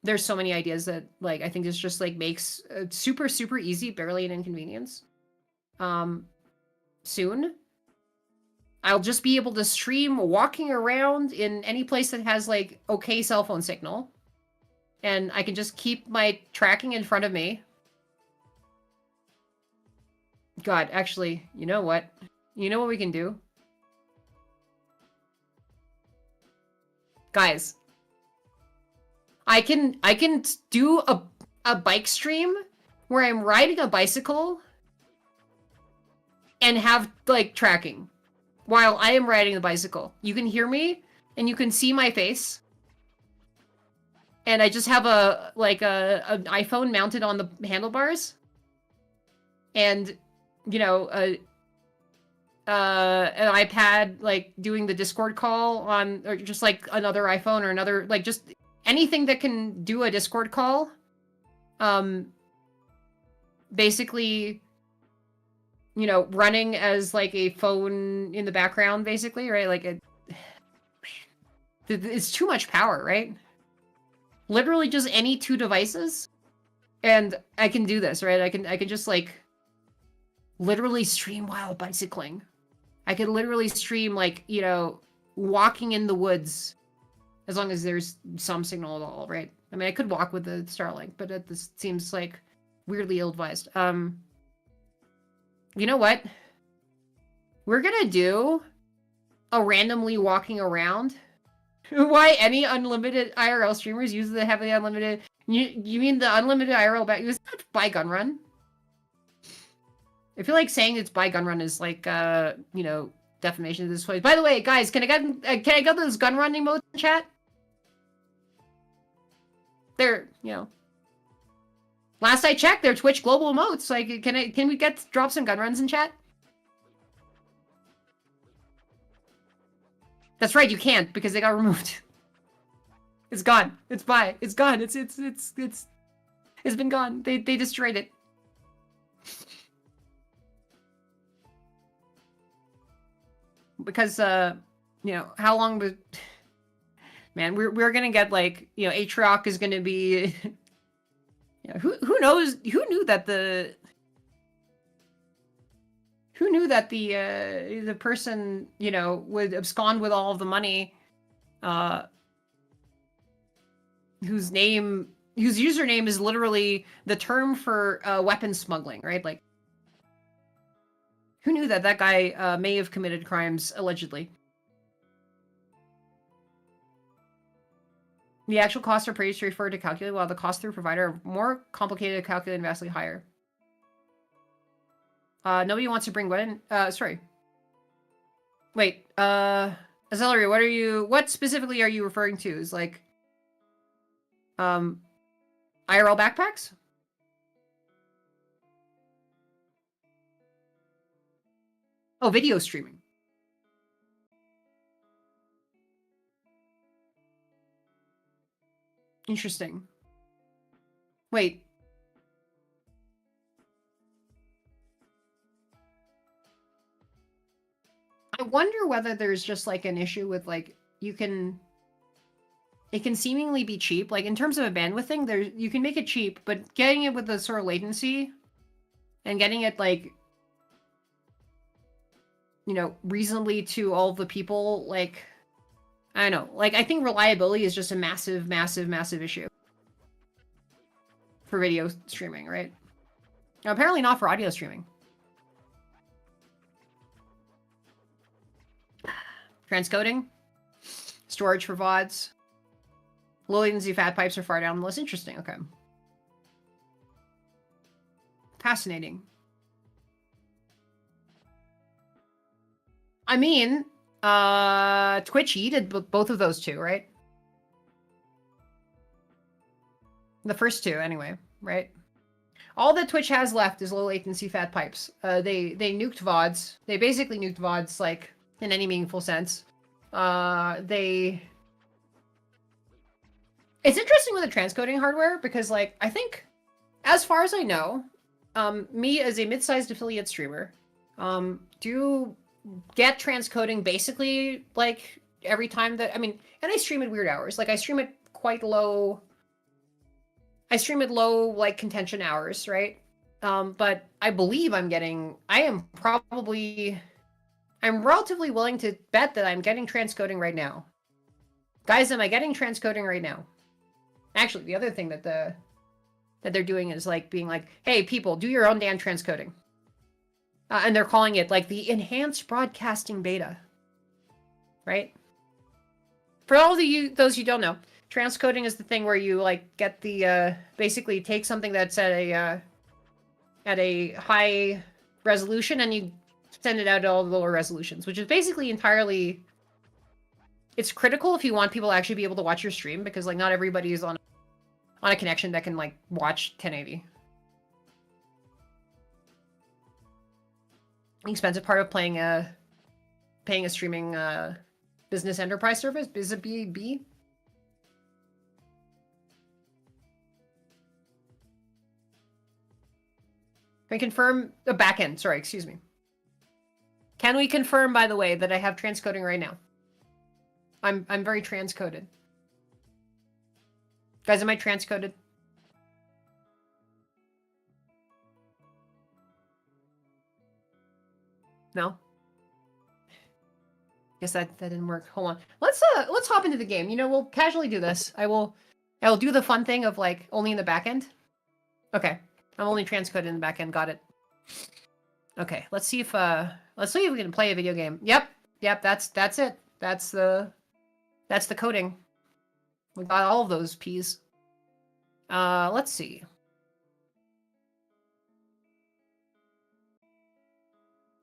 There's so many ideas that, like, I think this just, like, makes super, super easy, barely an inconvenience. Soon, I'll just be able to stream walking around in any place that has, like, okay cell phone signal. And I can just keep my tracking in front of me. God, actually, you know what? You know what we can do? Guys, I can do a bike stream where I'm riding a bicycle and have, like, tracking while I am riding the bicycle. You can hear me and you can see my face. And I just have an iPhone mounted on the handlebars. And, you know, an iPad, like, doing the Discord call on, or just, like, another iPhone or another, like, just anything that can do a Discord call. Basically, you know, running as, like, a phone in the background, basically, right? Like, it's too much power, right? Literally just any two devices, and I can do this, right? I can just, like, literally stream while bicycling. I could literally stream, like, you know, walking in the woods, as long as there's some signal at all, right? I mean, I could walk with the Starlink, but this seems, like, weirdly ill-advised. You know what? We're gonna do a randomly walking around. Why any unlimited IRL streamers use the heavily unlimited... You mean the unlimited IRL back? Is that by gun run? I feel like saying it's by gun run is like, you know, defamation of this place. By the way, guys, can I get those gun run emotes in chat? They're, you know... Last I checked, they're Twitch global emotes. Like, can we drop some gun runs in chat? That's right, you can't, because they got removed. It's gone. It's gone. It's been gone. They destroyed it. Because you know, how long would... Man, we're gonna get, like, you know, Atrioc is gonna be... You know, who knows? Who knew that the person, you know, would abscond with all of the money, whose username is literally the term for weapons smuggling, right? Like, who knew that guy may have committed crimes allegedly? The actual costs are pretty straightforward to calculate, while the cost through provider are more complicated to calculate and vastly higher. Nobody wants to bring what in? Sorry. Wait, Azelery, what specifically are you referring to? Is, like, IRL backpacks? Oh, video streaming. Interesting. Wait. I wonder whether there's just, like, an issue with, like, it can seemingly be cheap. Like, in terms of a bandwidth thing, you can make it cheap, but getting it with the sort of latency and getting it, like, you know, reasonably to all the people, like, I don't know. Like, I think reliability is just a massive, massive, massive issue for video streaming, right? Now, apparently not for audio streaming. Transcoding, storage for VODs, low latency fat pipes are far down the list. Interesting. Okay. Fascinating. I mean, Twitch did both of those two, right? The first two, anyway, right? All that Twitch has left is low latency fat pipes. They nuked VODs. They basically nuked VODs, like, in any meaningful sense. It's interesting with the transcoding hardware because, like, I think, as far as I know, me as a mid-sized affiliate streamer, do get transcoding basically, like, every time that, I mean, and I stream at weird hours. Like, I stream at quite low, like, contention hours, right? But I believe I'm relatively willing to bet that I'm getting transcoding right now. Guys, am I getting transcoding right now? Actually, the other thing that they're doing is, like, being like, hey, people, do your own damn transcoding. And they're calling it, like, the enhanced broadcasting beta. Right? For all of those you don't know, transcoding is the thing where you, like, get the, basically take something that's at a high resolution and you send it out to all the lower resolutions, which is basically entirely... It's critical if you want people to actually be able to watch your stream, because, like, not everybody is on a connection that can, like, watch 1080. The expensive part of paying a streaming business enterprise service is a B. Can we confirm the backend? Sorry, excuse me. Can we confirm, by the way, that I have transcoding right now? I'm very transcoded. Guys, am I transcoded? No? Guess that didn't work. Hold on. Let's hop into the game. You know, we'll casually do this. I will do the fun thing of, like, only in the back end. Okay. I'm only transcoded in the back end. Got it. Okay, let's see if we can play a video game. Yep, that's it. That's the coding. We got all of those P's. Let's see.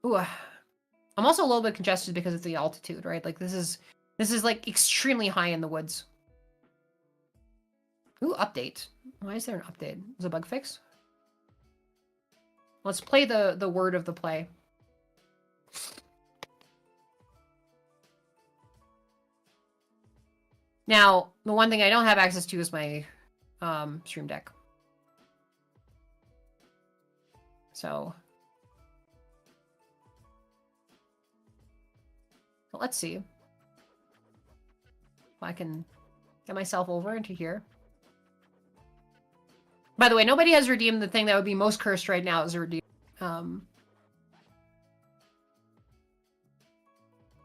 Ooh, I'm also a little bit congested because of the altitude, right? Like, this is like extremely high in the woods. Ooh, update. Why is there an update? Is it a bug fix? Let's play the word of the play. Now, the one thing I don't have access to is my stream deck. So let's see if I can get myself over into here. By the way, nobody has redeemed the thing that would be most cursed right now is a redeem.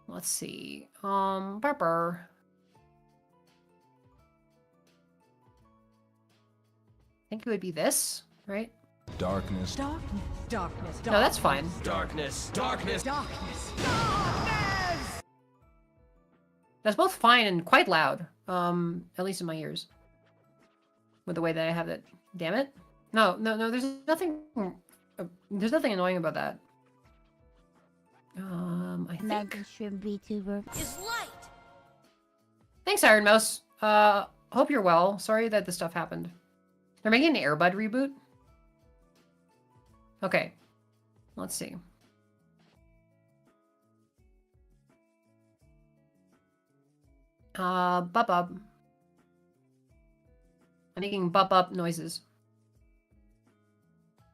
Let's see. Burper. I think it would be this, right? Darkness. Darkness. Darkness. No, that's fine. Darkness. Darkness. Darkness. Darkness. That's both fine and quite loud. At least in my ears. With the way that I have it. Damn it. No, there's nothing annoying about that. I think... Shrimp VTuber Is light. Thanks, Iron Mouse. Hope you're well. Sorry that this stuff happened. They're making an Airbud reboot? Okay. Let's see. Bup. I'm making bup noises.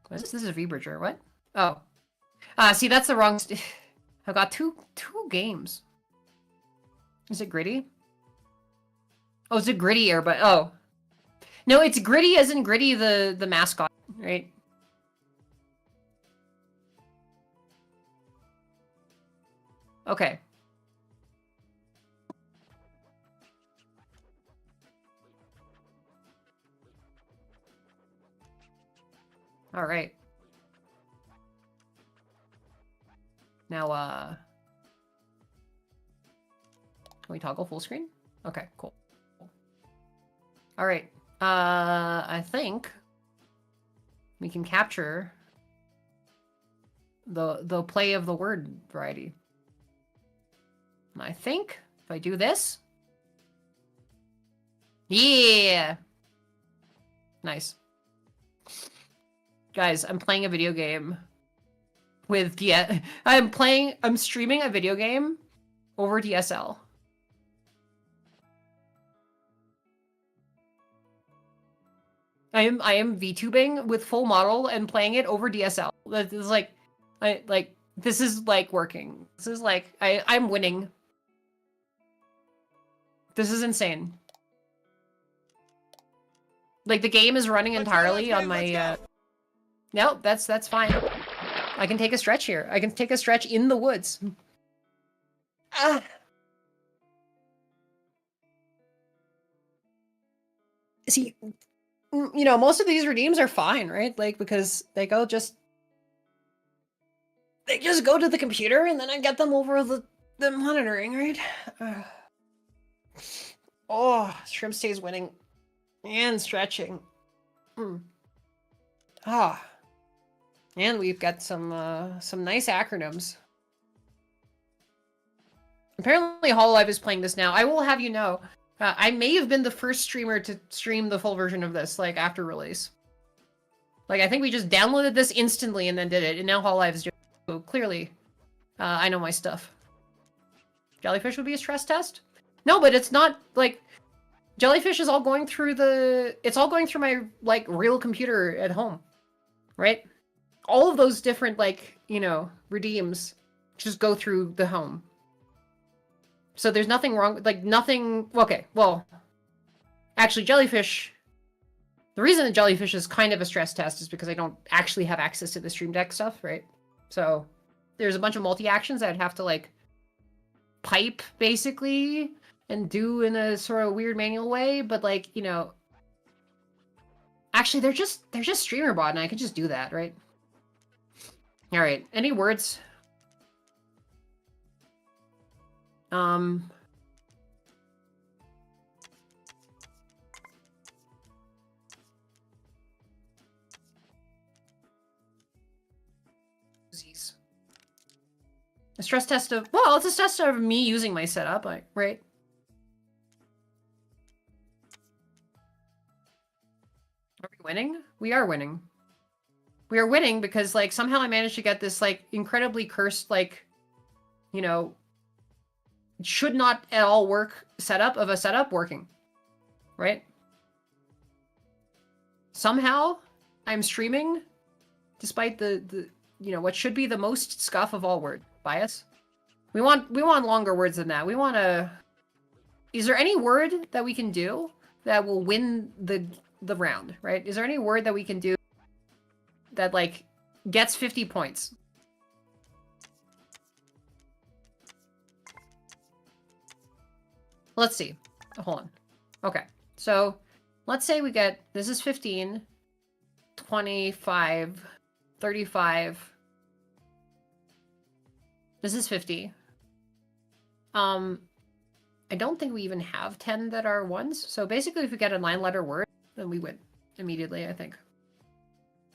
What is this? This is a V-Bridger. What? Oh. See, that's the wrong... I've got two games. Is it Gritty? Oh, it's a Gritty Airbud. Oh. No, it's Gritty as in Gritty the mascot, right? Okay. All right. Now, can we toggle full screen? Okay, cool. All right. I think we can capture the play of the word variety. And I think if I do this, yeah, nice. Guys, I'm playing a video game with I'm streaming a video game over DSL. I am VTubing with full model and playing it over DSL. That is like, this is like working. This is like I'm winning. This is insane. Like the game is running entirely on my. No, that's fine. I can take a stretch here. I can take a stretch in the woods. Ah. See, you know, most of these redeems are fine, right? Like, because they just go to the computer and then I get them over the monitoring, right? Oh, Shrimp stays winning and stretching. Ah. And we've got some nice acronyms. Apparently Hololive is playing this now. I will have you know, I may have been the first streamer to stream the full version of this, like, after release. Like, I think we just downloaded this instantly and then did it, and now Hololive is doing it. So clearly, I know my stuff. Jellyfish would be a stress test? No, but it's not, like, Jellyfish is all going through it's all going through my, like, real computer at home. Right? All of those different, like, you know, redeems just go through the home. So there's nothing wrong, like, nothing, okay, well, actually, Jellyfish, the reason that Jellyfish is kind of a stress test is because I don't actually have access to the Stream Deck stuff, right? So there's a bunch of multi-actions I'd have to, like, pipe, basically, and do in a sort of weird manual way, but, like, you know, actually, they're just streamer bot, and I could just do that, right? All right. Any words? Disease. A stress test of, well, it's a test of me using my setup, right? Are we winning? We are winning. We are winning because, like, somehow I managed to get this, like, incredibly cursed, like, you know, should not at all work setup working. Right? Somehow, I'm streaming, despite the you know, what should be the most scuff of all word bias. We want longer words than that. We want a... Is there any word that we can do that will win the round, right? Is there any word that we can do that, like, gets 50 points? Let's see. Hold on. Okay. So, let's say we get, this is 15, 25, 35. This is 50. I don't think we even have 10 that are ones. So basically, if we get a 9-letter word, then we win immediately, I think.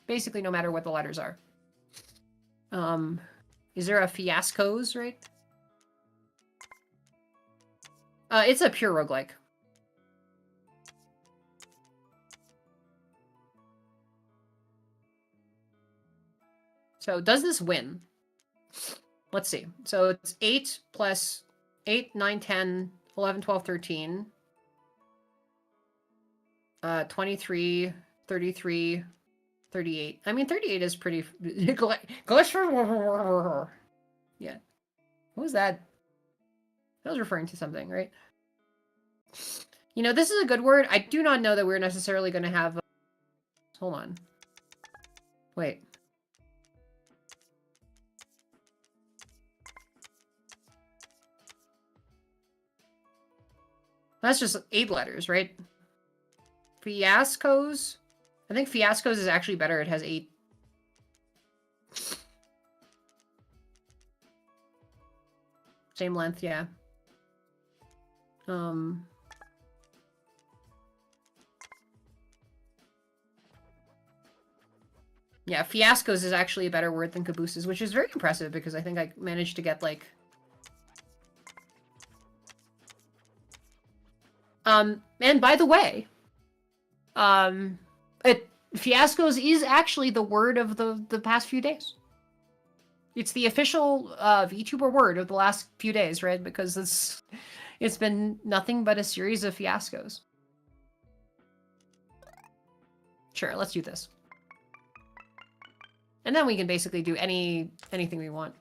Basically, no matter what the letters are. Is there a fiascos, right? It's a pure roguelike. So does this win? Let's see. So it's 8 plus 8, 9, 10, 11, 12, 13. 23, 33, 38. I mean, 38 is pretty... Glitch for... Yeah. What was that? That was referring to something, right? You know, this is a good word. I do not know that we're necessarily going to have... Hold on. Wait. That's just 8 letters, right? Fiascos. I think fiascos is actually better. It has 8. Same length, yeah. Yeah, fiascos is actually a better word than cabooses, which is very impressive because I think I managed to get like... and by the way, fiascos is actually the word of the past few days. It's the official VTuber word of the last few days, right? Because it's been nothing but a series of fiascos. Sure, let's do this. And then we can basically do anything we want.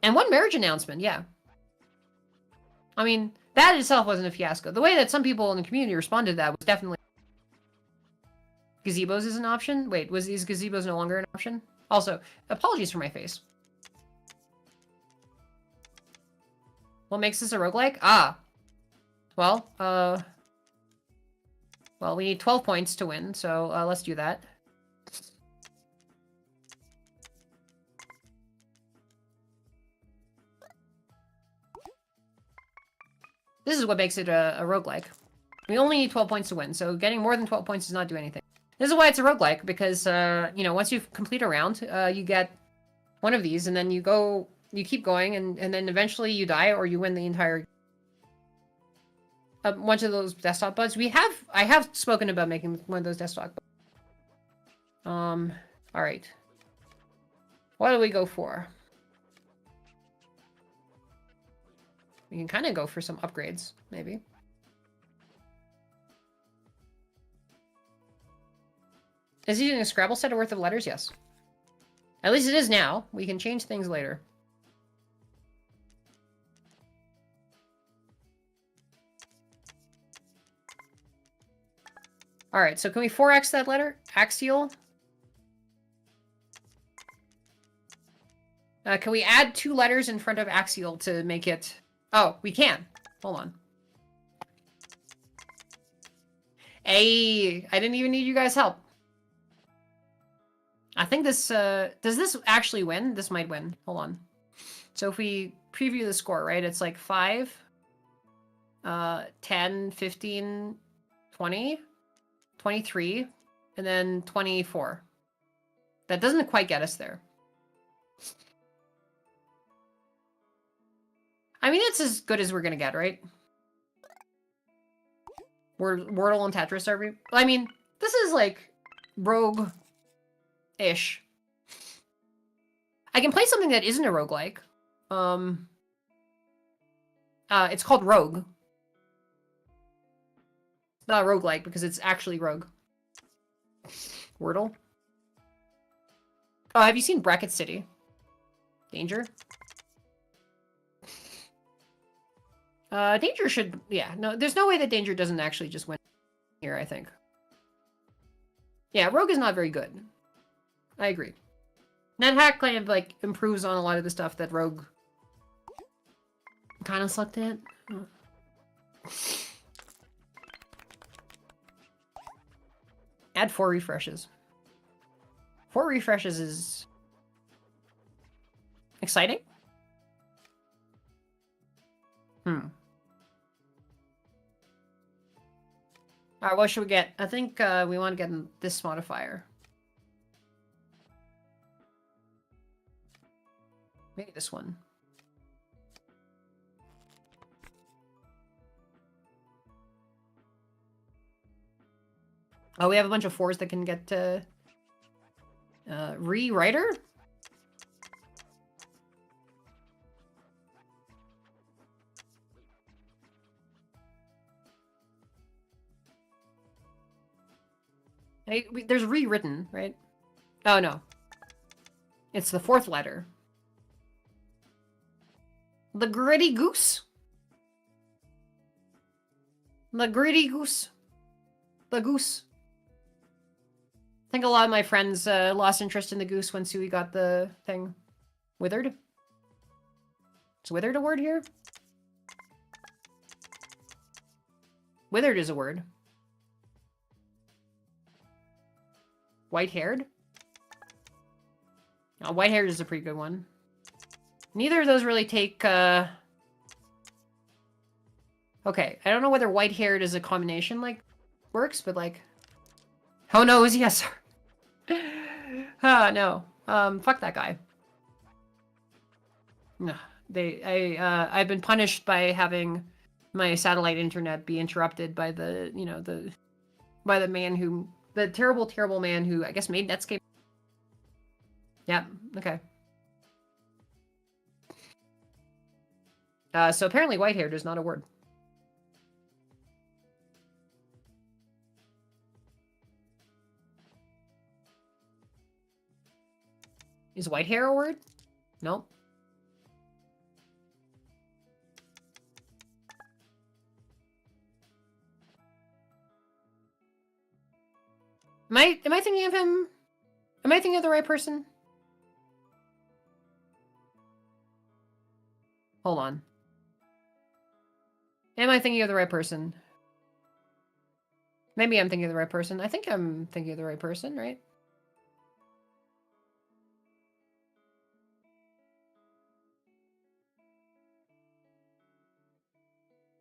And one marriage announcement, yeah. I mean, that itself wasn't a fiasco. The way that some people in the community responded to that was definitely... Gazebos is an option? Wait, was these gazebos no longer an option? Also, apologies for my face. What makes this a roguelike? Ah. Well, well, we need 12 points to win, so let's do that. This is what makes it a roguelike. We only need 12 points to win, so getting more than 12 points does not do anything. This is why it's a roguelike, because, you know, once you complete a round, you get one of these, and then you keep going, and then eventually you die, or you win the entire... a bunch of those desktop buds. I have spoken about making one of those desktop buds. Alright. What do we go for? We can kind of go for some upgrades, maybe. Is he using a Scrabble set worth of letters? Yes. At least it is now. We can change things later. Alright, so can we 4x that letter? Axial? Can we add 2 letters in front of axial to make it... Oh, we can. Hold on. Hey, I didn't even need you guys' help. I think this, does this actually win? This might win. Hold on. So if we preview the score, right? It's like 5, 10, 15, 20, 23, and then 24. That doesn't quite get us there. I mean, it's as good as we're gonna get, right? Wordle and Tetris are... I mean, this is like rogue-ish. I can play something that isn't a roguelike. It's called Rogue. Not a roguelike because it's actually rogue. Wordle. Oh, have you seen Bracket City? Danger? Danger should... Yeah, no, there's no way that Danger doesn't actually just win here, I think. Yeah, Rogue is not very good. I agree. NetHack kind of, like, improves on a lot of the stuff that Rogue kind of sucked at. Add 4 refreshes. 4 refreshes is... exciting? Alright, what should we get? I think we want to get this modifier. Maybe this one. Oh, we have a bunch of 4s that can get rewriter? Hey, there's rewritten, right? Oh, no. It's the 4th letter. The gritty goose? The gritty goose. The goose. I think a lot of my friends lost interest in the goose when Sui got the thing. Withered? Is withered a word here? Withered is a word. White-haired? Oh, white-haired is a pretty good one. Neither of those really take, Okay, I don't know whether white-haired is a combination, like, works, but, like... Oh, no, yes, sir. No. Fuck that guy. No, I've been punished by having my satellite internet be interrupted by the, by the man who, the terrible, terrible man who I guess made Netscape. Yeah. Okay. So apparently white-haired is not a word. Is white hair a word? Nope. Am I thinking of him? Am I thinking of the right person? Hold on. Am I thinking of the right person? Maybe I'm thinking of the right person. I think I'm thinking of the right person, right?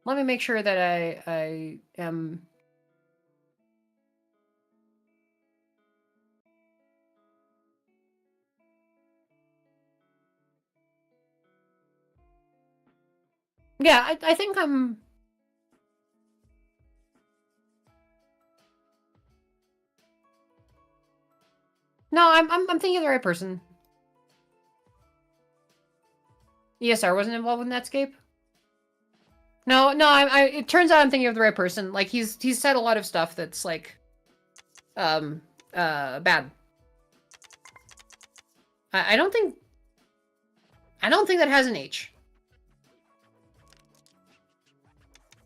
Let me make sure that I am... Yeah, I think I'm... No, I'm thinking of the right person. ESR wasn't involved with Netscape? No, it turns out I'm thinking of the right person. Like, he's said a lot of stuff that's, like, bad. I don't think that has an H.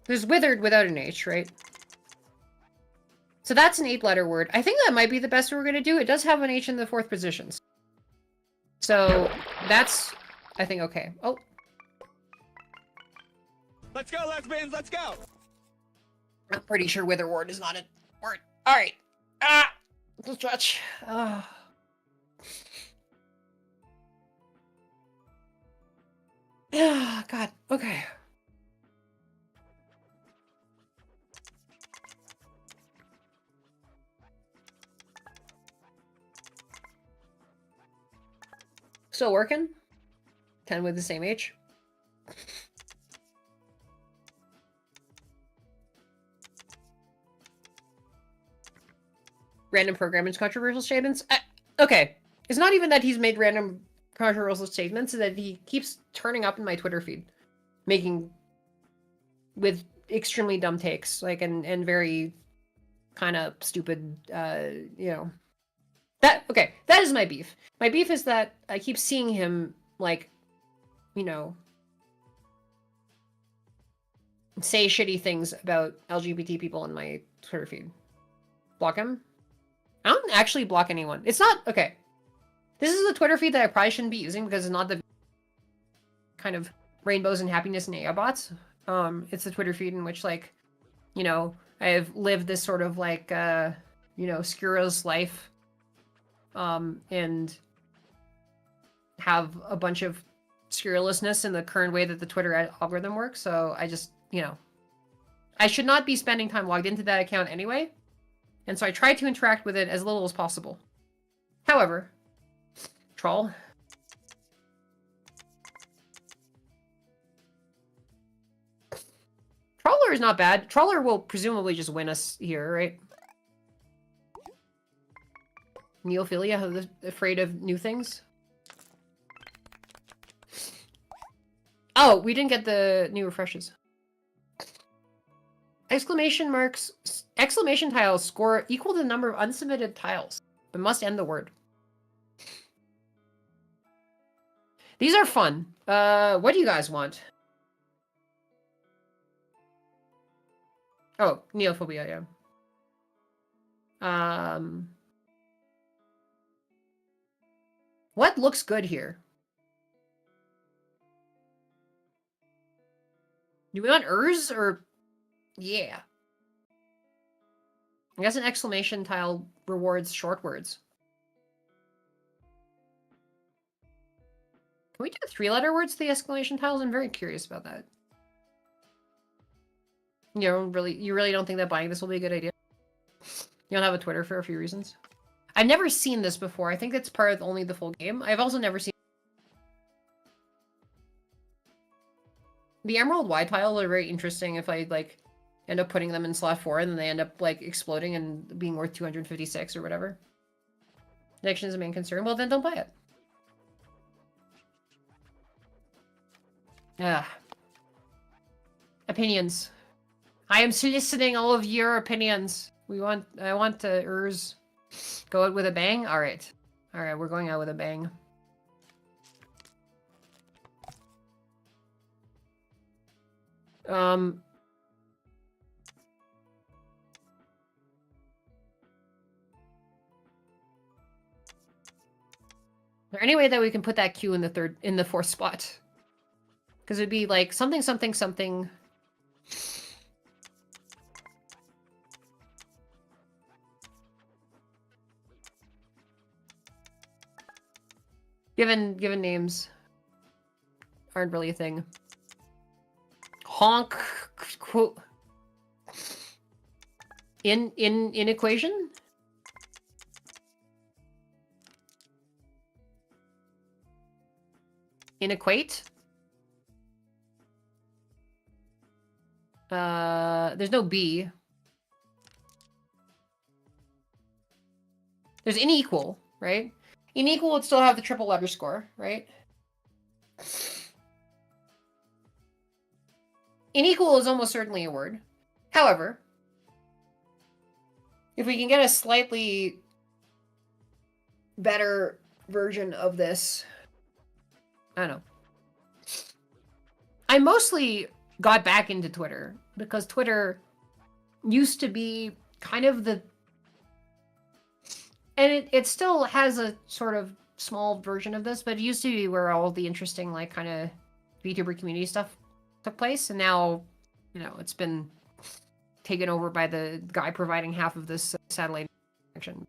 There's withered without an H, right? So that's an 8-letter word. I think that might be the best we're gonna do. It does have an H in the 4th position. So that's, I think, okay. Oh. Let's go, lesbians, let's go! I'm pretty sure witherward is not a word. All right. Ah! Stretch. Ah, God. Okay. Still working? 10 with the same H. Random programming controversial statements? Okay. It's not even that he's made random controversial statements, it's that he keeps turning up in my Twitter feed. With extremely dumb takes, like, and very kind of stupid, okay, that is my beef. My beef is that I keep seeing him, like, say shitty things about LGBT people in my Twitter feed. Block him? I don't actually block anyone. It's not, okay. This is a Twitter feed that I probably shouldn't be using because it's not the kind of rainbows and happiness and AI bots. It's a Twitter feed in which, like, I've lived this sort of, like, Skuro's life, and have a bunch of scurrilousness in the current way that the Twitter algorithm works. So I just, I should not be spending time logged into that account anyway. And so I try to interact with it as little as possible. However, troll. Trawler is not bad. Trawler will presumably just win us here, right? Neophilia, afraid of new things? Oh, we didn't get the new refreshes. Exclamation tiles score equal to the number of unsubmitted tiles, but must end the word. These are fun. What do you guys want? Oh, neophobia, yeah. What looks good here? Do we want ers or... Yeah. I guess an exclamation tile rewards short words. Can we do 3-letter words to the exclamation tiles? I'm very curious about that. You really don't think that buying this will be a good idea? You don't have a Twitter for a few reasons? I've never seen this before. I think it's part of only the full game. I've also never seen... The Emerald Y tiles are very interesting if I, like, end up putting them in slot 4 and then they end up, like, exploding and being worth 256 or whatever. Addiction is a main concern. Well, then don't buy it. Ah. Opinions. I am soliciting all of your opinions. I want to go out with a bang. All right, we're going out with a bang. Is there any way that we can put that Q in the fourth spot? Because it'd be like something, something, something. Given names aren't really a thing. Honk quote in equation? In equate? There's no B. There's unequal, right? Unequal would still have the triple letter score, right? Unequal is almost certainly a word. However, if we can get a slightly better version of this, I don't know. I mostly got back into Twitter because Twitter used to be kind of the... And it still has a sort of small version of this, but it used to be where all the interesting, like, kind of VTuber community stuff took place. And now, you know, it's been taken over by the guy providing half of this satellite connection.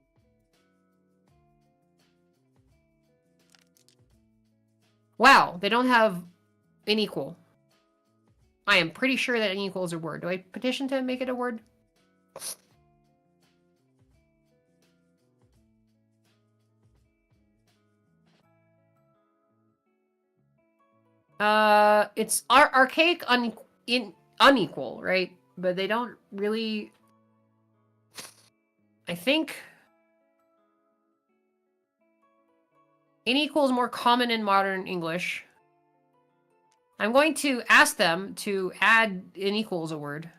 Wow, they don't have unequal. I am pretty sure that unequal is a word. Do I petition to make it a word? It's archaic unequal, right? But they don't really... I think... Unequal is more common in modern English. I'm going to ask them to add unequal as a word.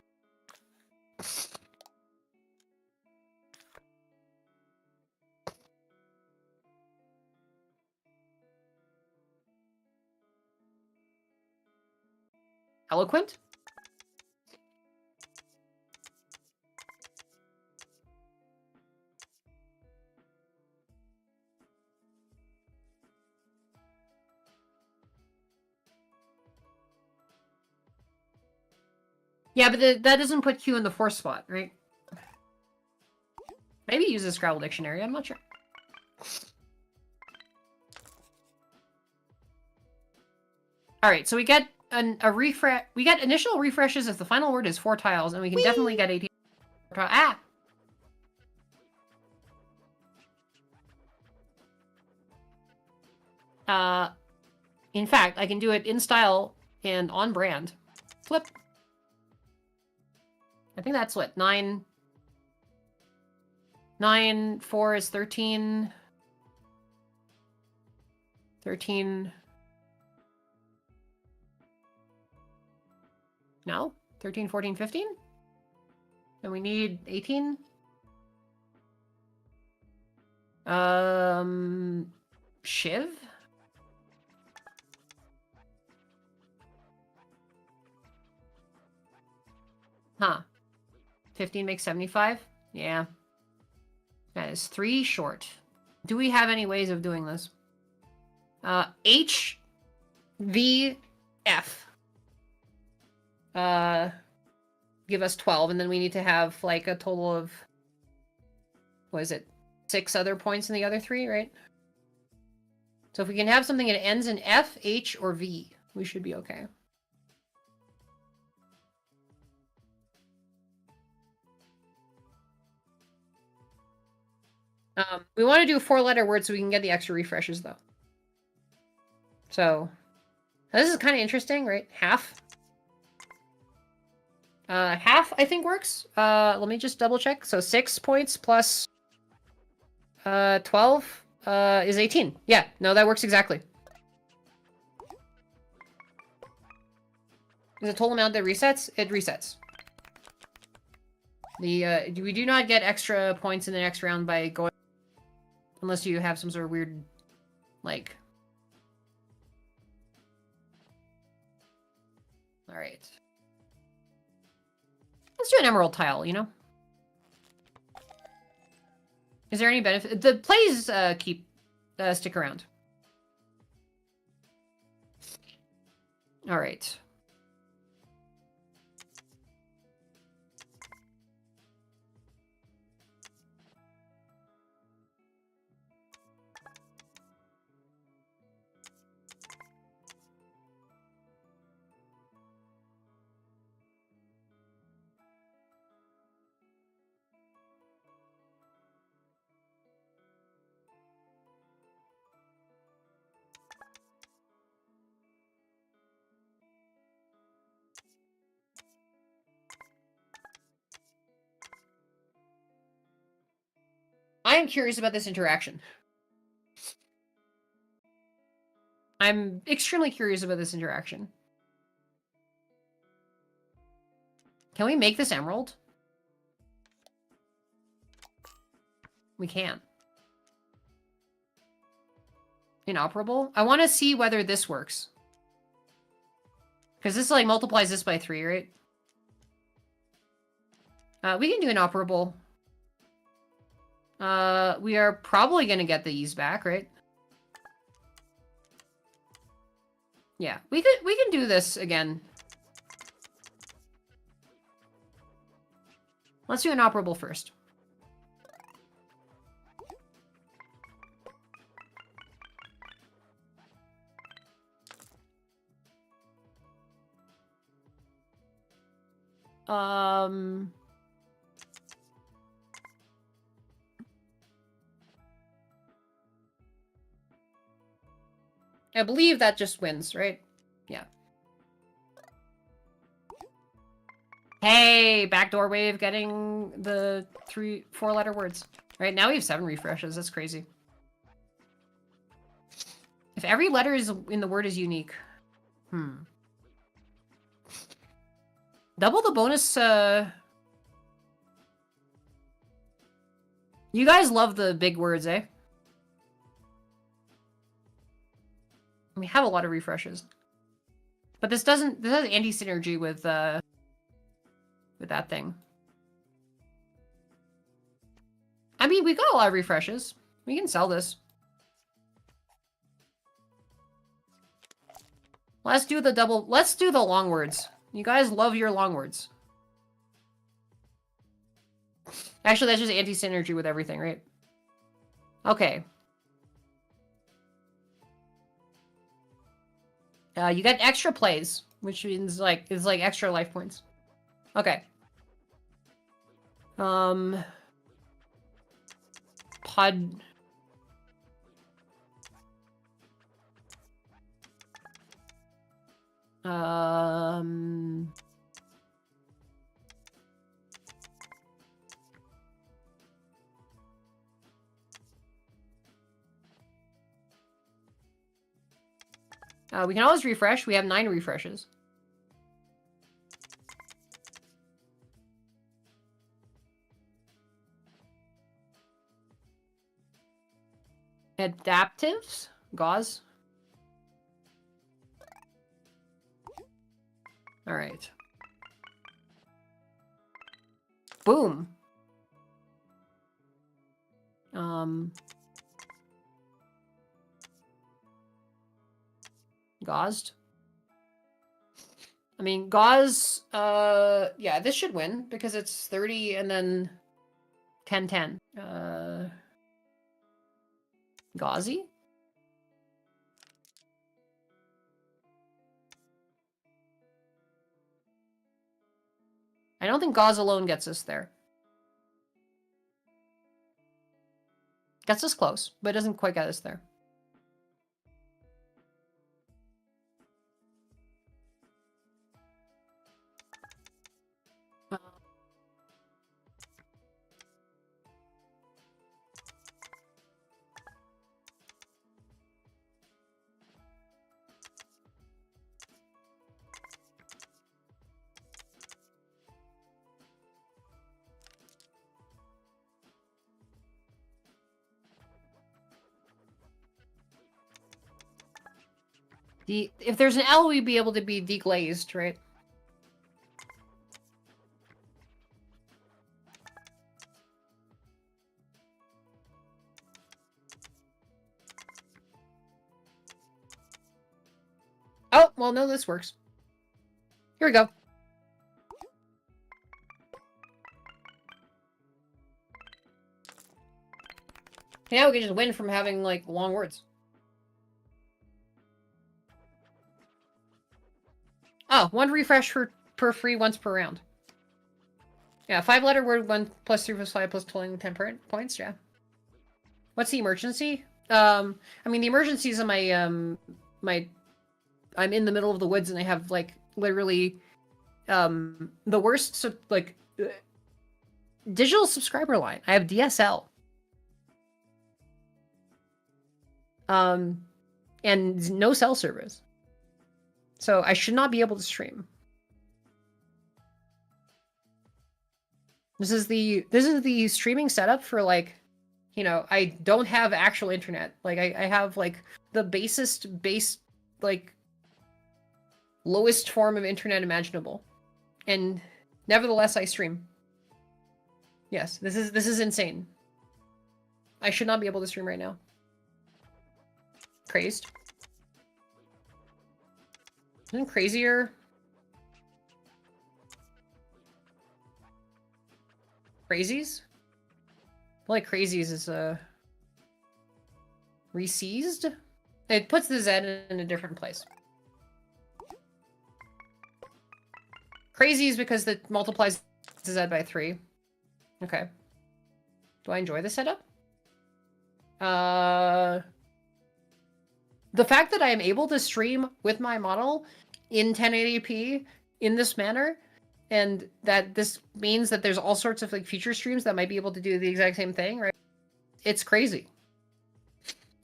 Eloquent? Yeah, but that doesn't put Q in the fourth spot, right? Maybe use a Scrabble dictionary, I'm not sure. Alright, so we get a refresh. We get initial refreshes if the final word is 4 tiles, and we can definitely get 18 tiles. Ah! In fact, I can do it in style and on brand. Flip. I think that's what, 9... 9, 4 is 13. 13... No? 13, 14, 15? And we need 18? Shiv? Huh. 15 makes 75? Yeah. That is 3 short. Do we have any ways of doing this? H, V, F. Give us 12, and then we need to have, like, a total of... What is it? 6 other points in the other 3, right? So if we can have something that ends in F, H, or V, we should be okay. We want to do 4-letter words so we can get the extra refreshes, though. So, this is kind of interesting, right? Half. Half, I think, works. Let me just double check. So 6 points plus 12 is 18. Yeah, no, that works exactly. Is the total amount that resets? It resets. We do not get extra points in the next round by going... Unless you have some sort of weird, like... Alright. Let's do an emerald tile, you know? Is there any benefit? The plays stick around. Alright. I am curious about this interaction. I'm extremely curious about this interaction. Can we make this emerald? We can. Inoperable? I want to see whether this works. Because this, like, multiplies this by 3, right? We can do inoperable. We are probably going to get the ease back, right? Yeah, we can do this again. Let's do inoperable first. I believe that just wins, right? Yeah. Hey, backdoor wave getting the 4-letter words. Right, now we have 7 refreshes. That's crazy. If every letter is in the word is unique. Double the bonus, You guys love the big words, eh? We have a lot of refreshes. But this has anti-synergy with that thing. I mean, we got a lot of refreshes. We can sell this. Let's do the long words. You guys love your long words. Actually, that's just anti-synergy with everything, right? Okay. You get extra plays, which means, like, it's like extra life points. Okay. Pod... we can always refresh. We have 9 refreshes. Adaptives? Gauze? Alright. Boom. Gauzed? I mean, gauze, yeah, this should win because it's 30 and then 10-10. Gauzy? I don't think gauze alone gets us there. Gets us close, but doesn't quite get us there. If there's an L, we'd be able to be deglazed, right? Oh, well, no, this works. Here we go. Now we can just win from having, like, long words. Oh, 1 refresh per free once per round. Yeah, 5-letter word, 1 plus 3 plus 5 plus 10 points, yeah. What's the emergency? I mean, the emergency is in my, I'm in the middle of the woods and I have, like, literally, the worst, digital subscriber line. I have DSL. And no cell service. So I should not be able to stream. This is the streaming setup for, like, you know, I don't have actual internet. Like, I have, like, the like, lowest form of internet imaginable. And nevertheless, I stream. Yes, this is insane. I should not be able to stream right now. Crazed. Isn't crazier? Crazies? I feel like crazies is re-seized? It puts the Z in a different place. Crazies because that multiplies the Z by 3. Okay. Do I enjoy the setup? The fact that I am able to stream with my model in 1080p in this manner, and that this means that there's all sorts of, like, future streams that might be able to do the exact same thing, right? It's crazy.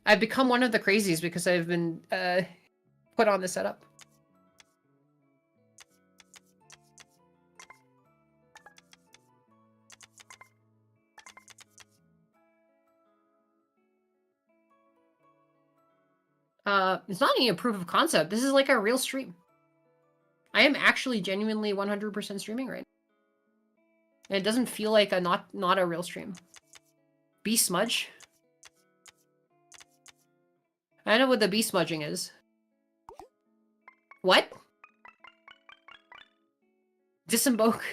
I've become one of the crazies because I've been put on this setup. It's not even a proof of concept. This is like a real stream. I am actually genuinely 100% streaming right now. And it doesn't feel like a not a real stream. Bee smudge? I know what the bee smudging is. What? Disemboke?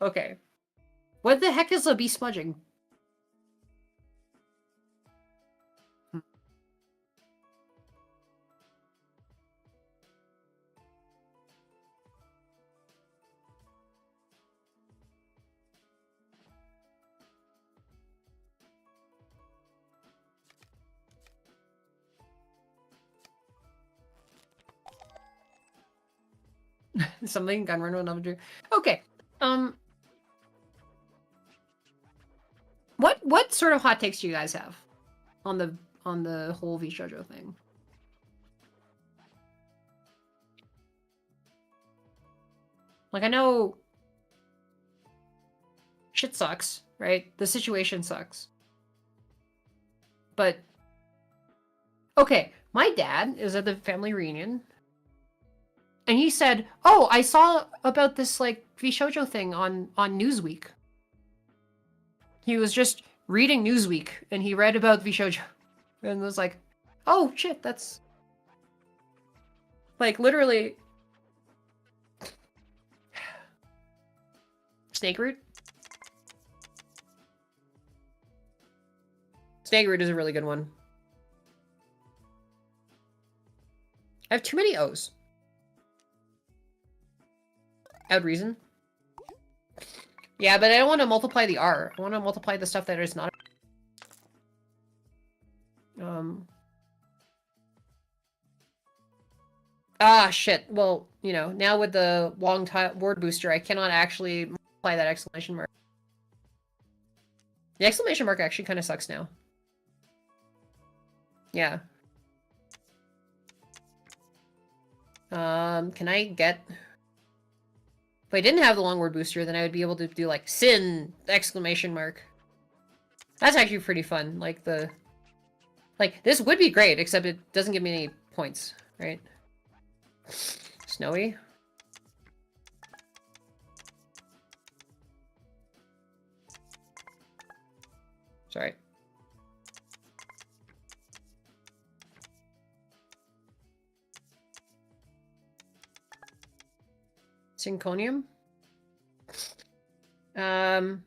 Okay. What the heck is a bee smudging? Something gun run number. Okay. What sort of hot takes do you guys have on the whole VShojo thing? Like, I know shit sucks, right? The situation sucks. But okay, my dad is at the family reunion. And he said, "Oh, I saw about this, like, VShojo thing on Newsweek." He was just reading Newsweek, and he read about VShojo. And was like, "Oh, shit, that's..." Like, literally... Snake root? Snake root is a really good one. I have too many O's. Out reason. Yeah, but I don't want to multiply the R. I want to multiply the stuff that is not. Ah, shit. Well, you know, now with the long word booster, I cannot actually multiply that exclamation mark. The exclamation mark actually kind of sucks now. Yeah. Can I get... If I didn't have the long word booster, then I would be able to do, like, sin! Exclamation mark. That's actually pretty fun. Like, the... Like, this would be great, except it doesn't give me any points, right? Snowy? Sorry. Synconium? So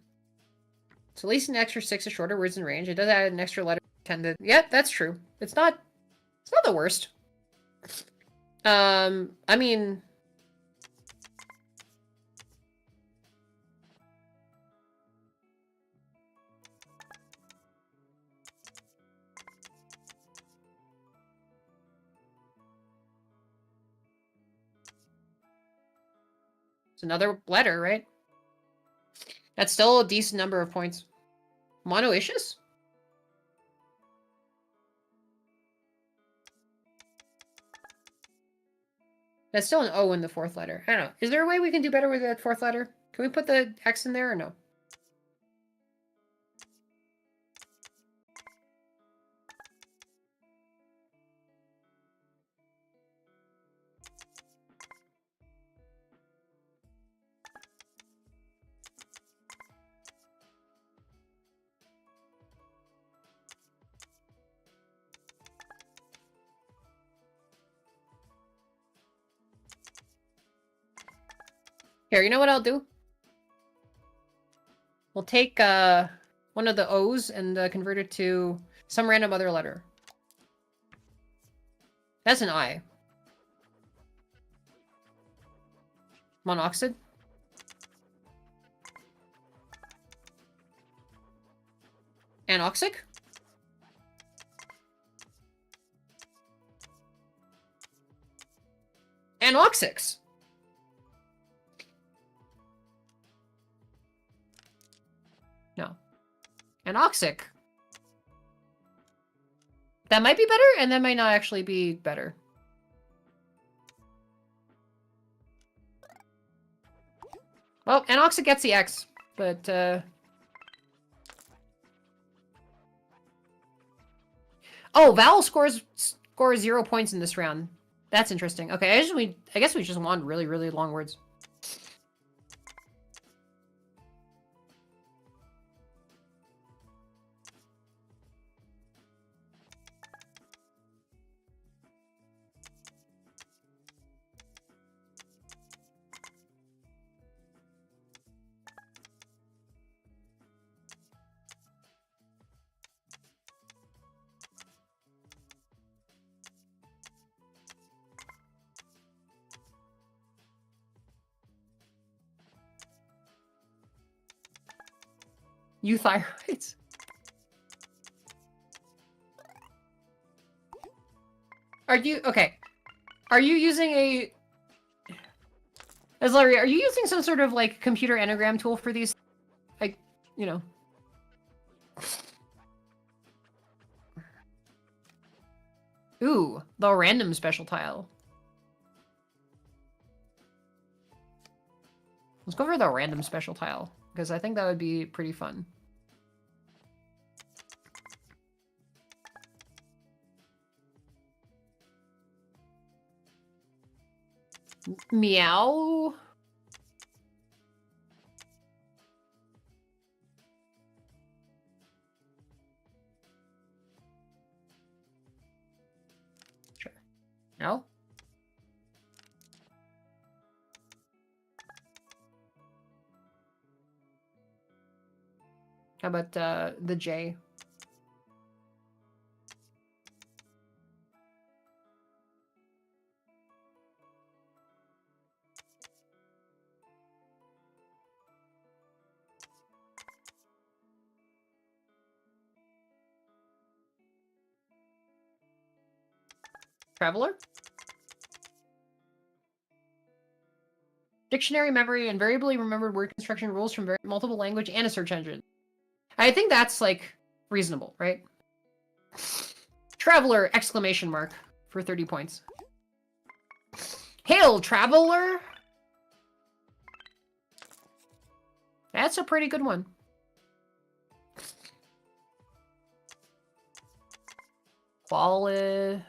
at least an extra 6 of shorter words in range. It does add an extra letter intended. Yeah, that's true. It's not the worst. I mean... It's another letter, right? That's still a decent number of points. Monoecious? That's still an O in the fourth letter. I don't know. Is there a way we can do better with that fourth letter? Can we put the X in there or no? Here, you know what I'll do? We'll take one of the O's and convert it to some random other letter. That's an I. Monoxide? Anoxic? Anoxics! No. Anoxic. That might be better, and that might not actually be better. Well, Anoxic gets the X, but, Oh, Vowel scores 0 points in this round. That's interesting. Okay, I guess we just want really, really long words. Euthyroids. Are you... Okay. Are you using a... Larry, are you using some sort of, like, computer anagram tool for these? Like, you know... Ooh, the random special tile. Let's go for the random special tile, because I think that would be pretty fun. Meow. Sure. No? How about the J? Traveler. Dictionary memory, invariably remembered word construction rules from multiple language and a search engine. I think that's, like, reasonable, right? Traveler, exclamation mark, for 30 points. Hail, Traveler! That's a pretty good one. Quali...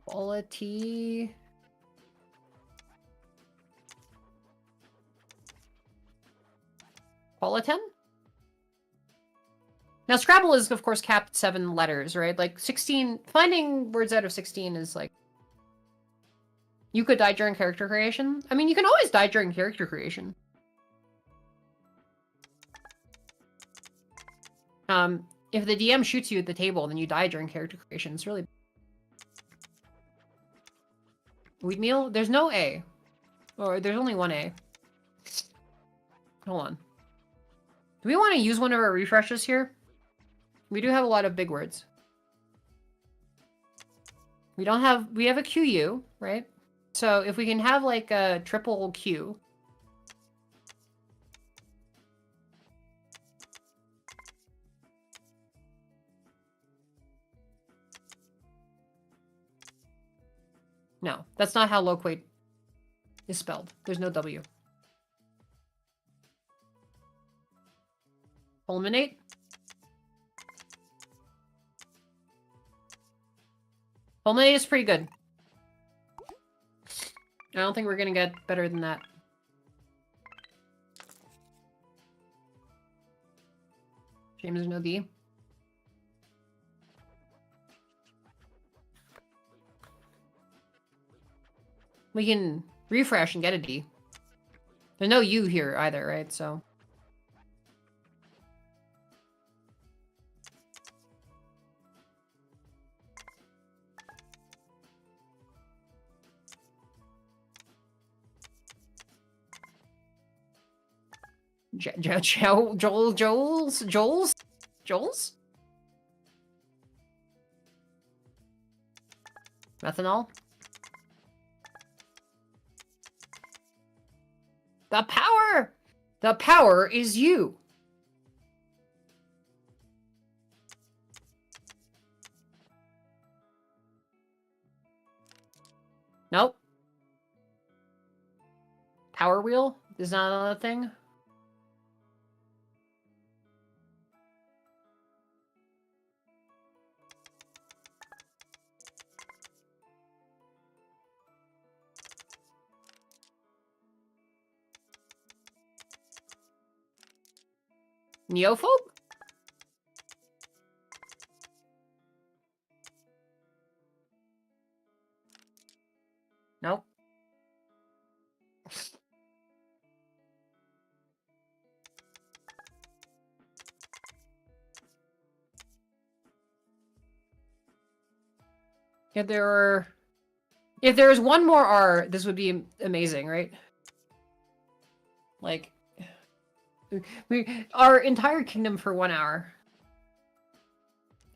Quality... Qualitin? Now, Scrabble is, of course, capped 7 letters, right? Like, 16... Finding words out of 16 is, like... You could die during character creation. I mean, you can always die during character creation. If the DM shoots you at the table, then you die during character creation. It's really... Wheatmeal? There's no A. Or there's only one A. Hold on. Do we want to use one of our refreshes here? We do have a lot of big words. We don't have... We have a QU, right? So if we can have, like, a triple Q... No, that's not how loquate is spelled. There's no W. Fulminate? Fulminate is pretty good. I don't think we're gonna get better than that. Shame there's no D. We can refresh and get a D. There's no U here either, right? So... Joel's? Methanol? The power! The power is you! Nope. Power wheel is not another thing. Neophobe? Nope. If there was one more R, this would be amazing, right? Like, our entire kingdom for 1 hour.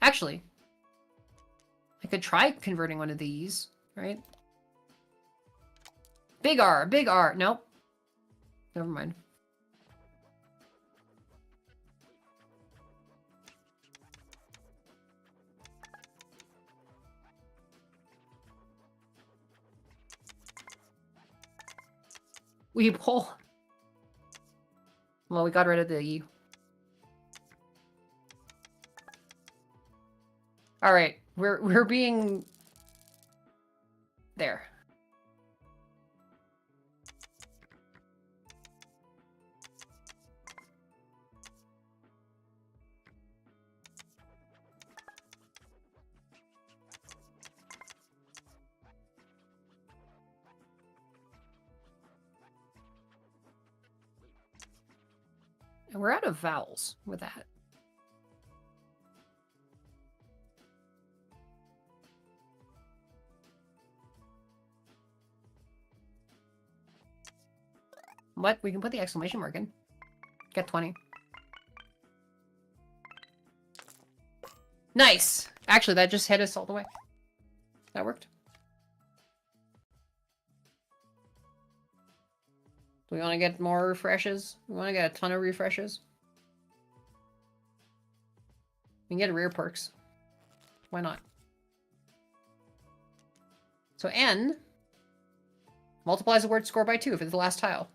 Actually, I could try converting one of these, right? Big R, big R. Nope. Never mind. We pull. Well, we got rid of the E. All right, we're being there. And we're out of vowels with that. What? We can put the exclamation mark in. Get 20. Nice! Actually, that just hit us all the way. That worked. Do we want to get more refreshes? We want to get a ton of refreshes. We can get rear perks. Why not? So N multiplies the word score by 2 if it's the last tile.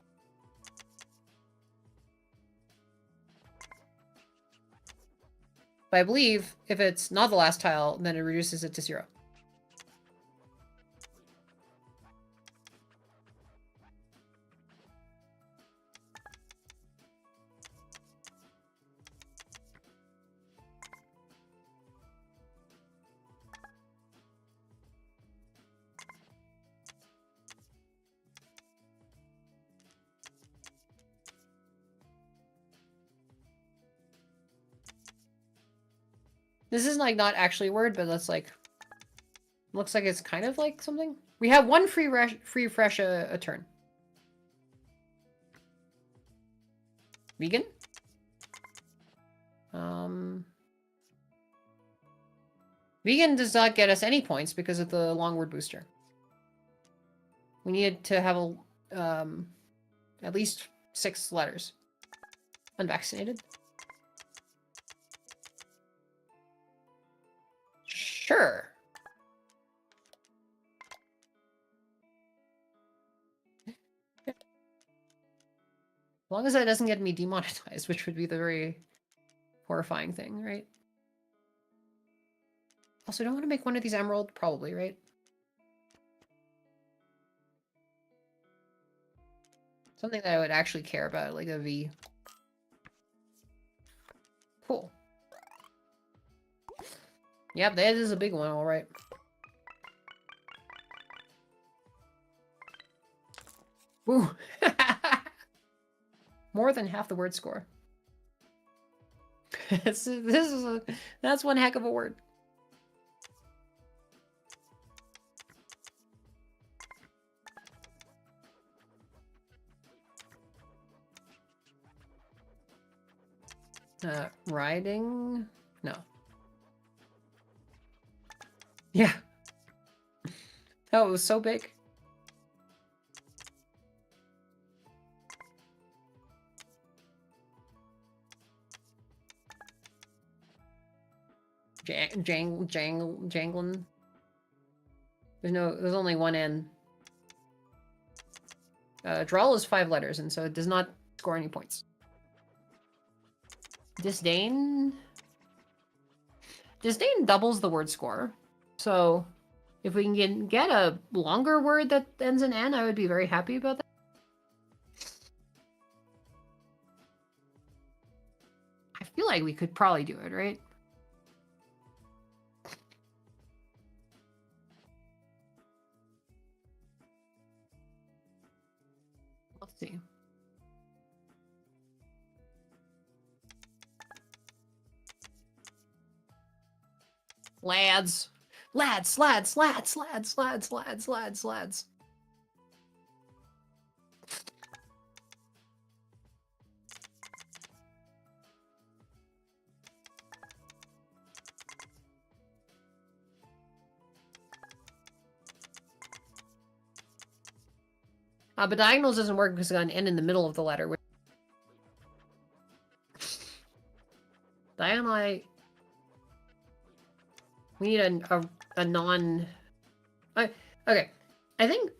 But I believe if it's not the last tile, then it reduces it to 0. This is like not actually a word, but that's like looks like it's kind of like something. We have one free refresh a turn. Vegan. Vegan does not get us any points because of the long word booster. We needed to have a at least 6 letters. Unvaccinated. Sure. As long as that doesn't get me demonetized, which would be the very horrifying thing, right? Also, don't want to make one of these emerald? Probably, right? Something that I would actually care about, like a V. Cool. Yep, that is a big one, alright. Woo! More than half the word score. That's one heck of a word. Riding? No. Yeah. Oh, it was so big. Jangling. There's only one N. Drawl is 5 letters, and so it does not score any points. Disdain? Disdain doubles the word score. So if we can get a longer word that ends in N, I would be very happy about that. I feel like we could probably do it, right? Let's see. Lads. Lads, lads, lads, lads, lads, lads, lads, lads. But diagonals doesn't work because it's got an N in the middle of the letter. Diagonal, we need a non... okay. I think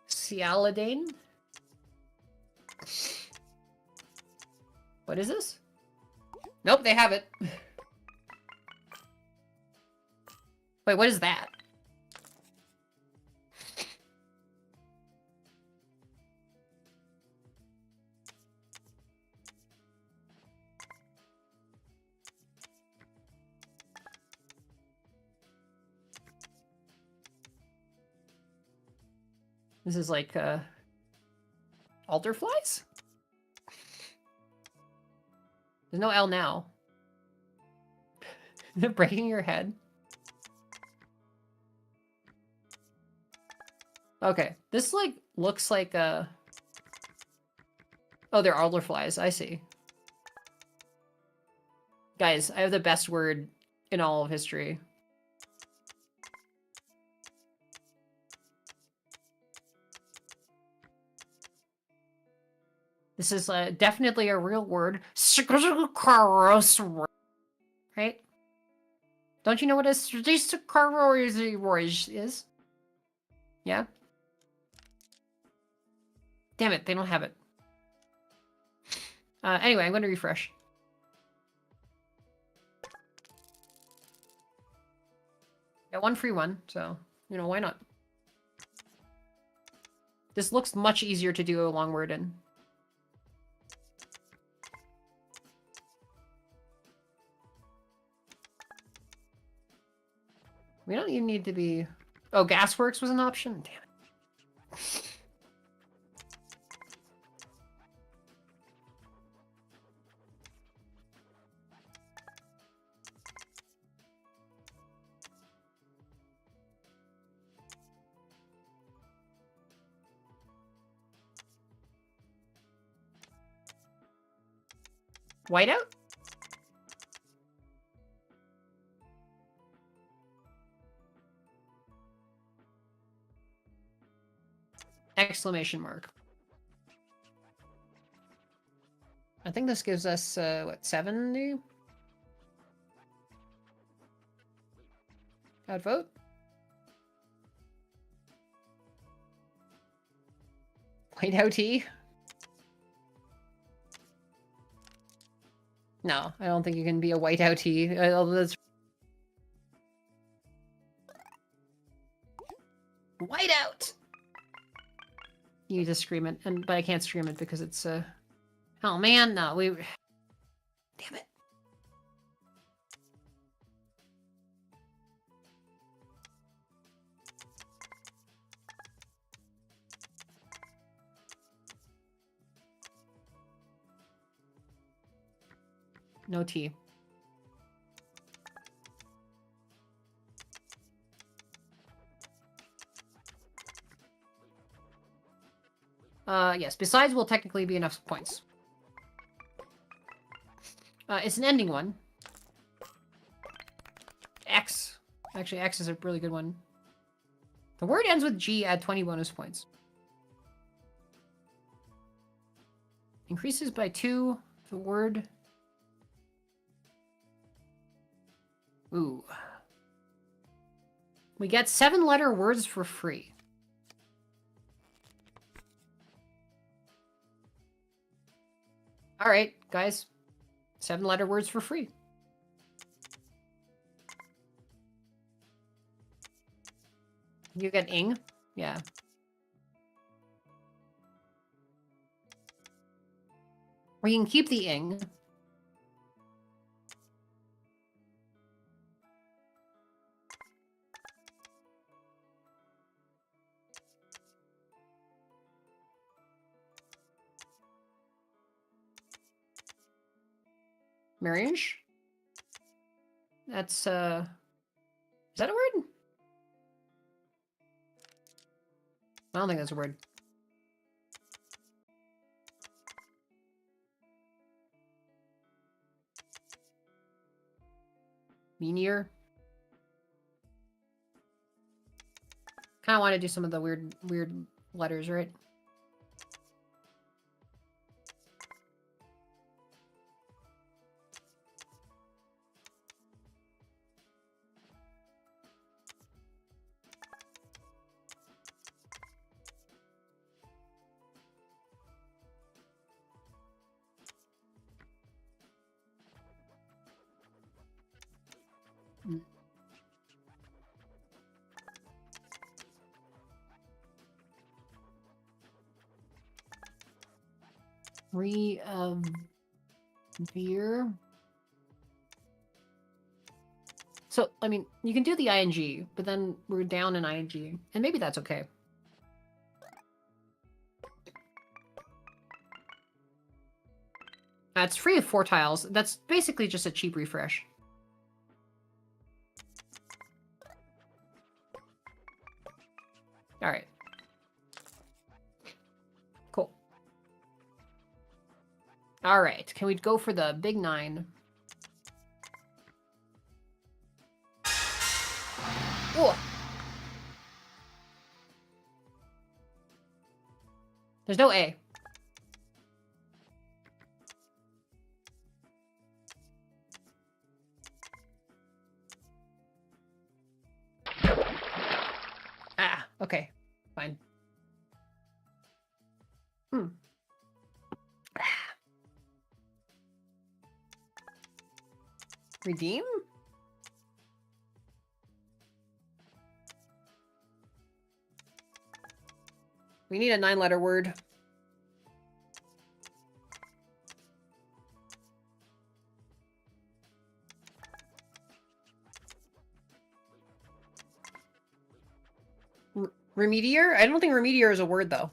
Cialidane. What is this? Nope, they have it. Wait, what is that? This is like, altar flies? There's no L now. They're breaking your head. Okay, this, like, looks like a... Oh, they're alderflies. I see. Guys, I have the best word in all of history. This is definitely a real word. Right? Don't you know what a is? Yeah? Damn it, they don't have it. Anyway, I'm going to refresh. Got one free one, so, you know, why not? This looks much easier to do a long word in. We don't even need to be... Oh, Gasworks was an option? Damn it. Whiteout? Exclamation mark. I think this gives us, what, 70? Outvote? Whiteouty? No, I don't think you can be a whiteouty. That's... Whiteout! You need to scream it, but I can't scream it because it's, Oh man, no, we... Damn it. No T. Yes, besides will technically be enough points. It's an ending one. X. Actually, X is a really good one. The word ends with G, add 20 bonus points. Increases by 2. The word... Ooh. We get 7-letter words for free. Alright, guys. 7-letter words for free. You get ing? Yeah. We can keep the ing. Marriage? That's, is that a word? I don't think that's a word. Meanier? Kind of want to do some of the weird letters, right? Veer. So, I mean, you can do the ing, but then we're down in ing, and maybe that's okay. It's free of 4 tiles. That's basically just a cheap refresh. All right. Cool. All right. Can we go for the big 9? Oh. There's no A. Ah, okay. Fine. Redeem? We need a 9-letter word. Remedier? I don't think remedier is a word, though.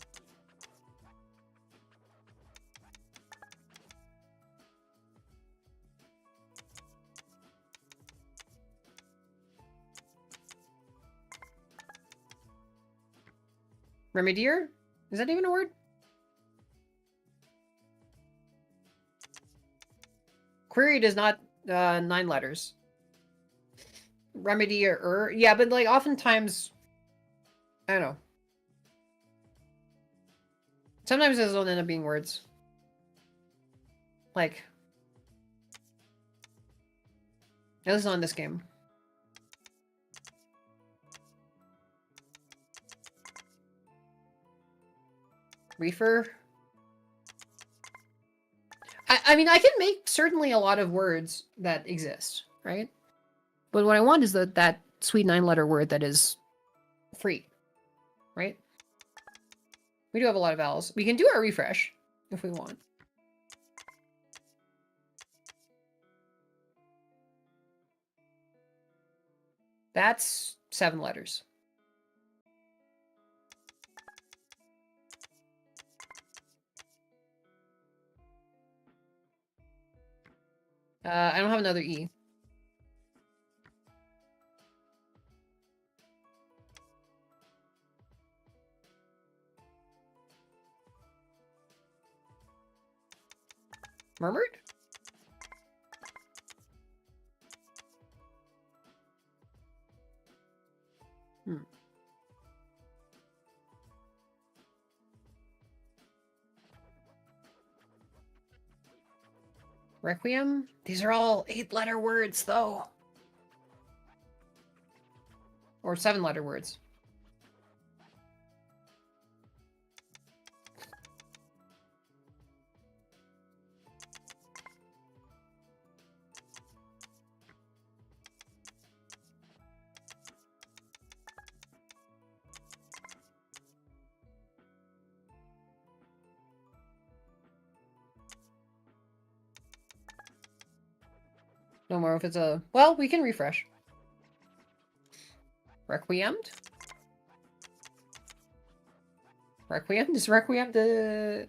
Remedier? Is that even a word? Queried is not 9 letters. Remedier. Yeah, but like oftentimes, I don't know. Sometimes those don't end up being words. Like, at least not in this game. Reefer. I mean, I can make certainly a lot of words that exist, right? But what I want is that sweet 9-letter word that is free, right? We do have a lot of vowels. We can do our refresh if we want. That's 7 letters. I don't have another E. Murmured? Requiem? These are all 8-letter words, though. Or 7-letter words. No more if it's a... Well, we can refresh. Requiemed? Requiem? Is Requiem the...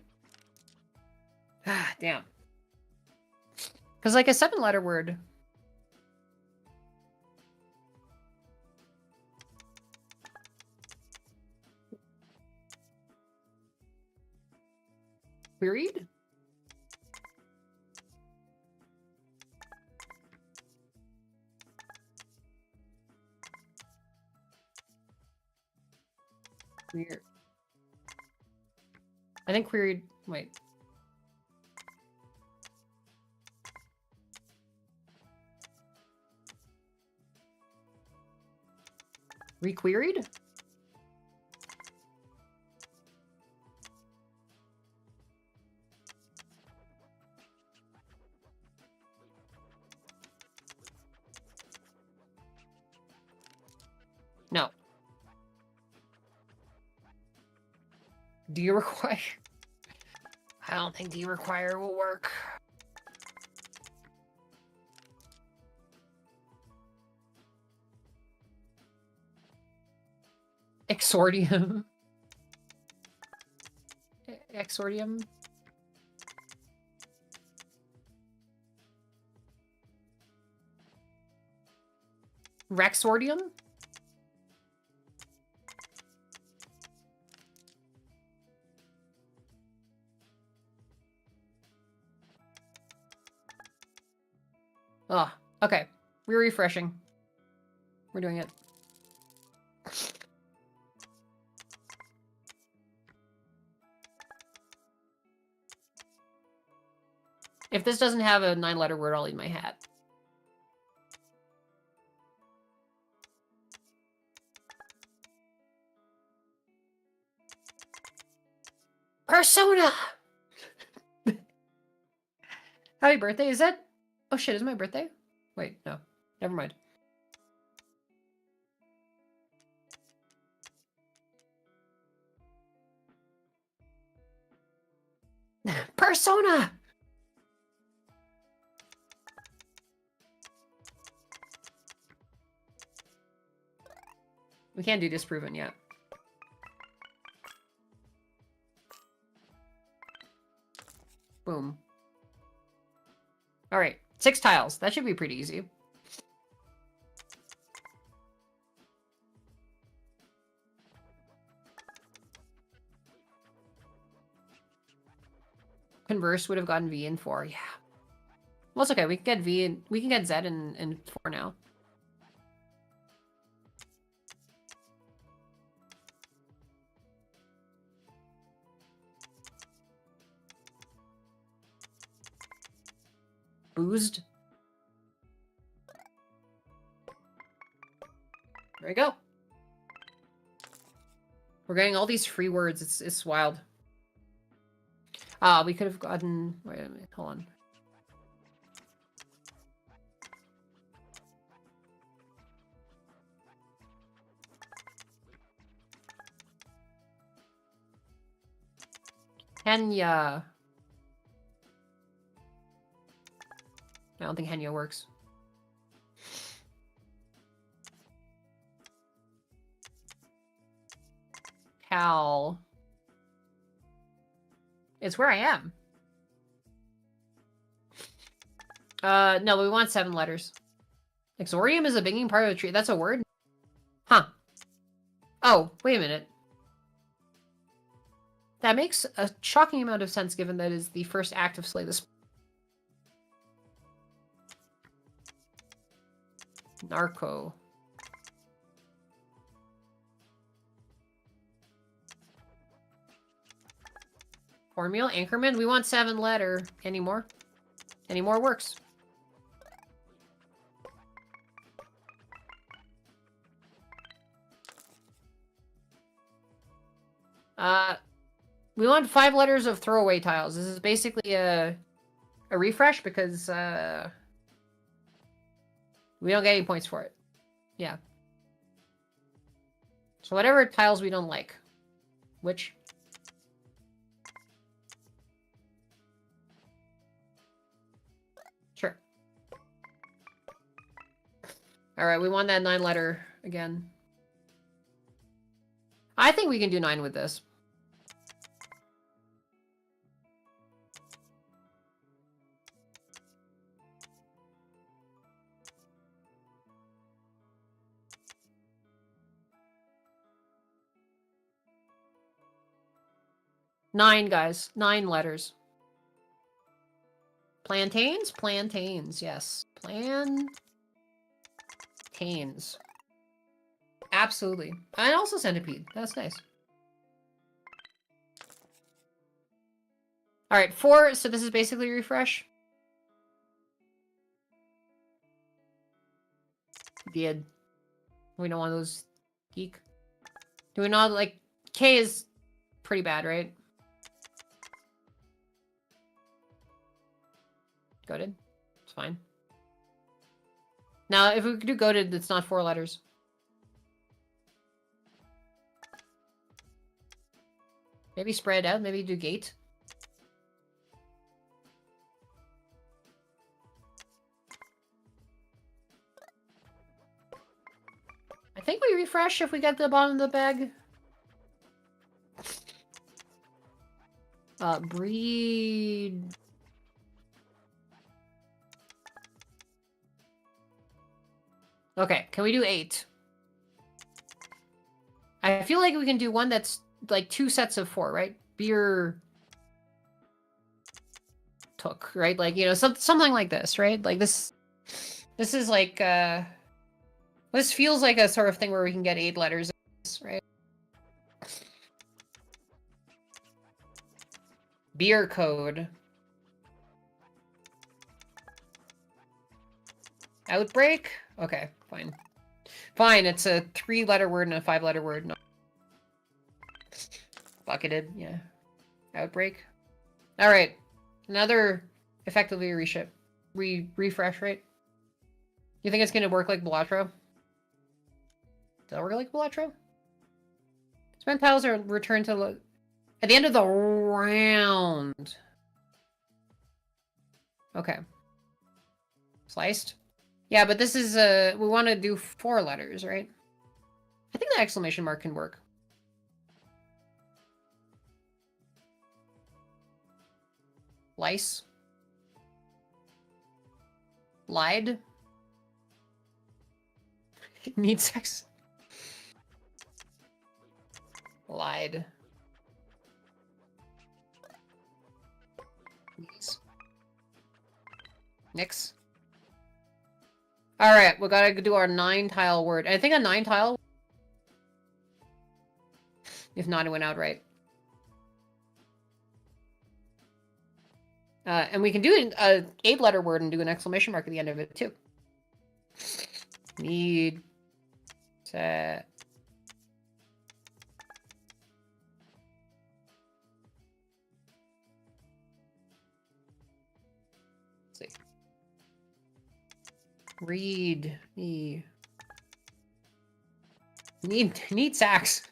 Ah, damn. Because, like, a 7-letter word... Queried? Weird. I think queried... Wait. Requeried? No. Do you require... I don't think do you require will work. Exordium. Exordium. Rexordium? Oh, okay. We're refreshing. We're doing it. If this doesn't have a 9-letter word, I'll eat my hat. Persona! Happy birthday, is that... Oh shit, is it my birthday? Wait, no. Never mind. Persona! We can't do disproven yet. Boom. Alright, 6 tiles. That should be pretty easy. Converse would have gotten V in 4, yeah. Well, it's okay. We can get V and we can get Z in 4 now. Boozed. There we go. We're getting all these free words. It's wild. We could have gotten... Wait a minute. Hold on. Henya. I don't think Henya works. Cal. It's where I am. No, we want 7 letters. Exorium is a beginning part of the tree. That's a word? Huh. Oh, wait a minute. That makes a shocking amount of sense given that is the first act of Slay the Spire. Narco. Formula, Anchorman. We want 7 letter. Any more? Any more works. We want 5 letters of throwaway tiles. This is basically a refresh because we don't get any points for it. Yeah. So whatever tiles we don't like. Which? Sure. Alright, we want that 9 letter again. I think we can do 9 with this. Nine, guys. 9 letters. Plantains? Plantains, yes. Plantains. Absolutely. And also centipede. That's nice. Alright, 4. So this is basically refresh. Good. We don't want those geek. Do we not like... K is pretty bad, right? Goated. It's fine. Now, if we could do goated, it's not 4 letters. Maybe spread out. Maybe do gate. I think we refresh if we get the bottom of the bag. Breed... Okay, can we do 8? I feel like we can do one that's like 2 sets of 4, right? Beer took, right? Like, you know, something like this, right? Like this This is like, this feels like a sort of thing where we can get 8 letters, right? Beer code. Outbreak? Okay, fine. Fine, it's a 3-letter word and a 5-letter word. No. Bucketed, yeah. Outbreak. Alright. Another effectively refresh, right? You think it's gonna work like Balatro? Does that work like Balatro? Spent tiles are returned to at the end of the round. Okay. Sliced? Yeah, but this is, we want to do 4 letters, right? I think the exclamation mark can work. Lice. Lied. Need sex. Lied. Nix. Alright, we gotta do our 9-tile word. I think a 9-tile... If not, it went out right. And we can do an 8-letter word and do an exclamation mark at the end of it, too. Need... Set... Let's see. Read me. Need sax.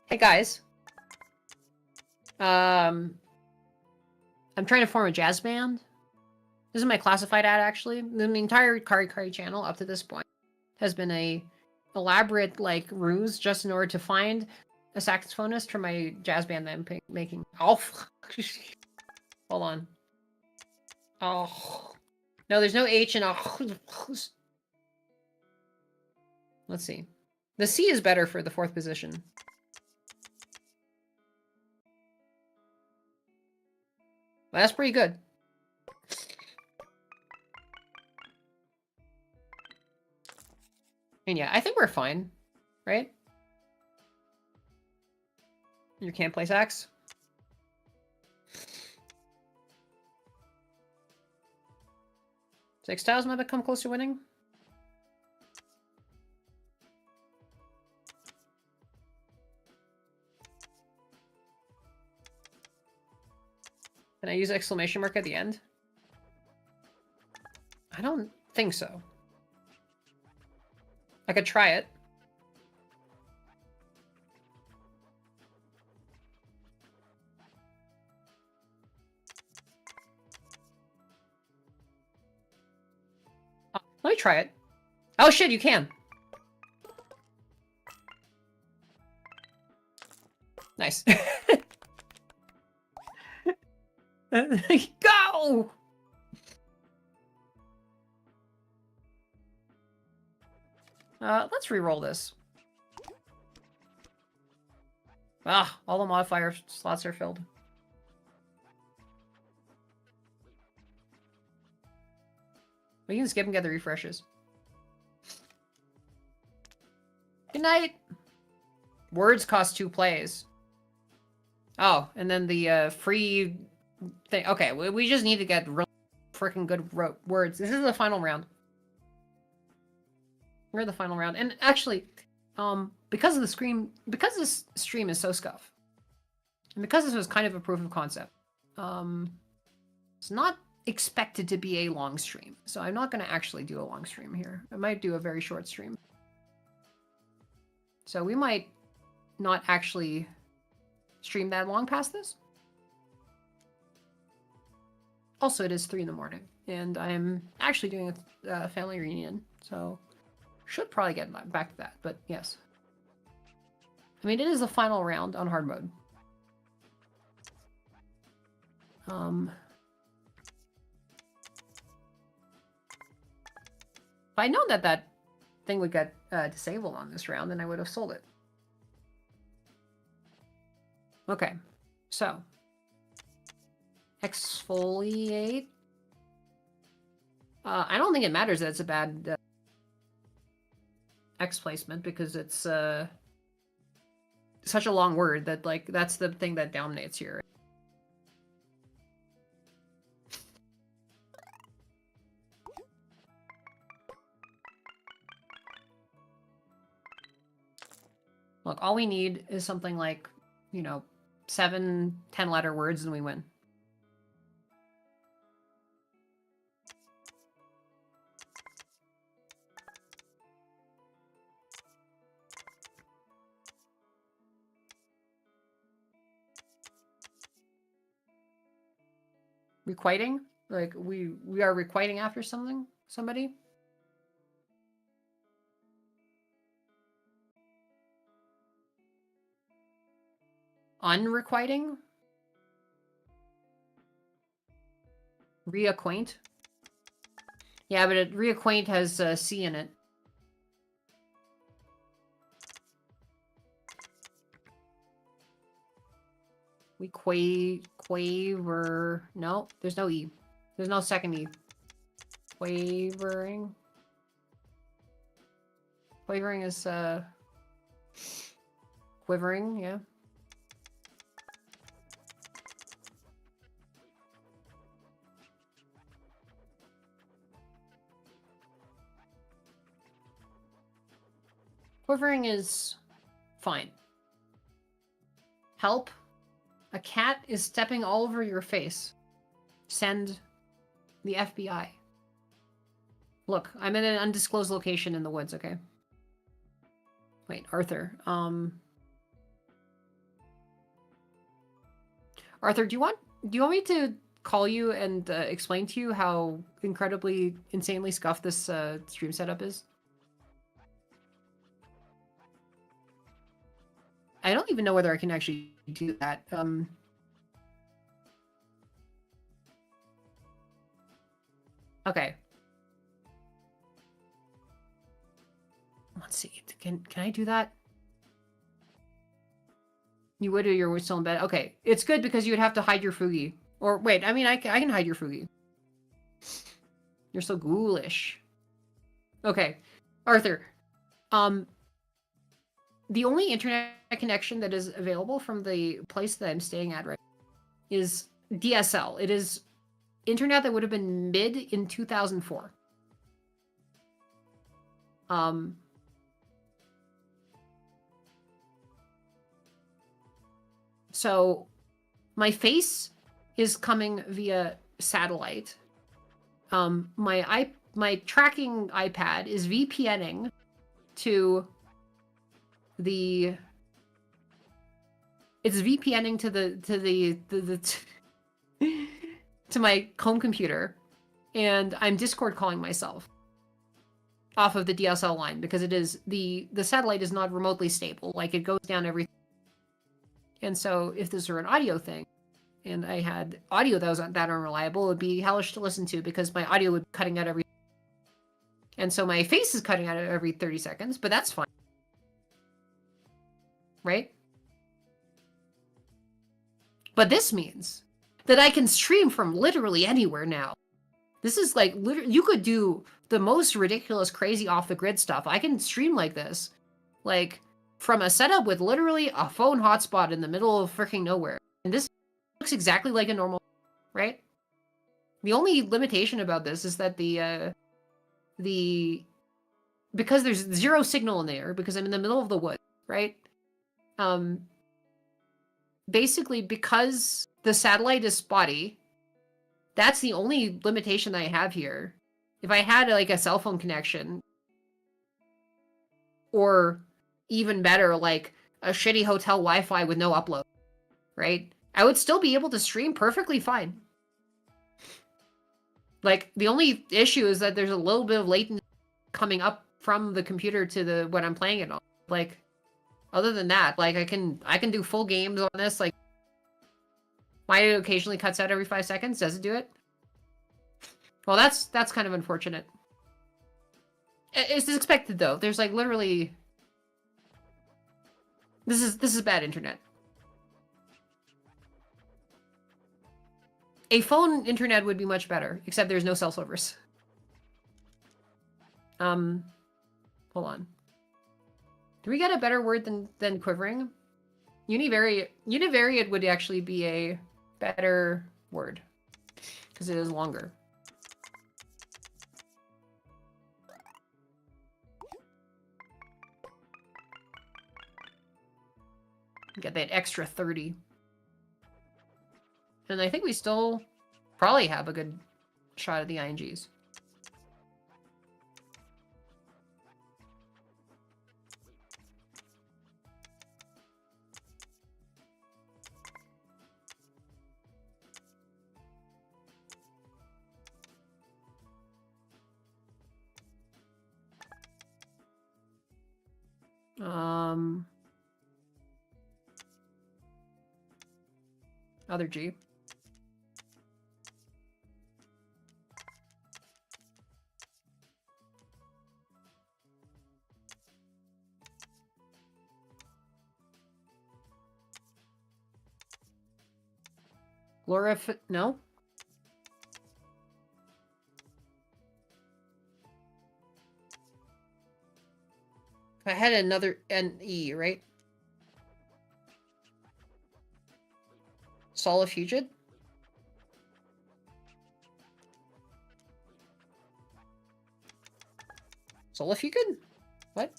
Hey guys. I'm trying to form a jazz band. This is my classified ad actually. The entire Kari channel up to this point has been a elaborate like ruse just in order to find a saxophonist for my jazz band that I'm making. Oh, hold on. Oh. No, there's no H in Let's see. The C is better for the 4th position. Well, that's pretty good. And yeah, I think we're fine, right? You can't play sax? 6 tiles might come close to winning. Can I use exclamation mark at the end? I don't think so. I could try it. Let me try it. Oh shit, you can. Nice. Go! Let's re-roll this. Ah, all the modifier slots are filled. We can skip and get the refreshes. Good night! Words cost 2 plays. Oh, and then the free thing. Okay, we just need to get really freaking good words. This is the final round. We're the final round. And actually, because this stream is so scuff, and because this was kind of a proof of concept, it's not expected to be a long stream. So I'm not going to actually do a long stream here. I might do a very short stream. So we might not actually stream that long past this. Also, it is 3 in the morning, and I'm actually doing a family reunion, so should probably get back to that, but yes. I mean, it is the final round on hard mode. If I'd known that that thing would get disabled on this round, then I would have sold it. Okay, so exfoliate. I don't think it matters that it's a bad X placement because it's such a long word that like that's the thing that dominates here. Look, all we need is something like, you know, 7, 10-letter words and we win. Requiting? Like we are requiting after somebody? Unrequiting? Reacquaint? Yeah, but reacquaint has C in it. We quaver. No, there's no E. There's no second E. Quavering. Quavering is quivering, yeah. Quivering is fine. Help. A cat is stepping all over your face. Send the FBI. Look, I'm in an undisclosed location in the woods, okay? Wait, Arthur. Arthur, do you want me to call you and explain to you how incredibly, insanely scuffed this stream setup is? I don't even know whether I can actually do that. Okay. Let's see. Can I do that? You would, or you're still in bed? Okay. It's good because you would have to hide your Fugi. Or wait, I mean, I can hide your Fugi. You're so ghoulish. Okay. Arthur. The only internet connection that is available from the place that I'm staying at right now is DSL. It is internet that would have been mid in 2004. So my face is coming via satellite. My tracking iPad is VPNing to the to my home computer, and I'm Discord calling myself off of the DSL line because it is the satellite is not remotely stable. Like it goes down every. And so if this were an audio thing, and I had audio that was that unreliable, it would be hellish to listen to because my audio would be cutting out every. And so my face is cutting out every 30 seconds, but that's fine. Right? But this means that I can stream from literally anywhere now. This is like, you could do the most ridiculous, crazy off-the-grid stuff. I can stream like this. Like, from a setup with literally a phone hotspot in the middle of freaking nowhere. And this looks exactly like a normal, right? The only limitation about this is that because there's zero signal in there, because I'm in the middle of the woods, right? Basically, because the satellite is spotty, that's the only limitation that I have here. If I had like a cell phone connection, or even better, like a shitty hotel Wi-Fi with no upload, right? I would still be able to stream perfectly fine. Like, the only issue is that there's a little bit of latency coming up from the computer to what I'm playing it on. Like, other than that, like, I can do full games on this. Like, my audio occasionally cuts out every 5 seconds. Does it do it? Well, that's kind of unfortunate. It's expected, though. There's, like, literally... This is bad internet. A phone internet would be much better, except there's no cell service. Hold on. Do we get a better word than quivering? Univariate would actually be a better word because it is longer. Get that extra 30. And I think we still probably have a good shot at the INGs. Other G. No? I had another NE, right? Solifugid? Solifugid? What?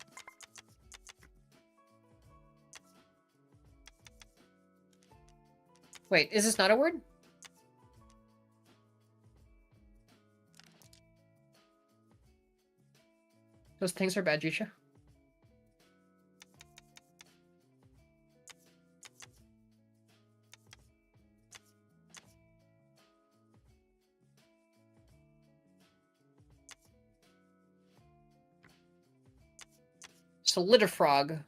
Wait, is this not a word? Those things are bad, Jisha. Solidifrog.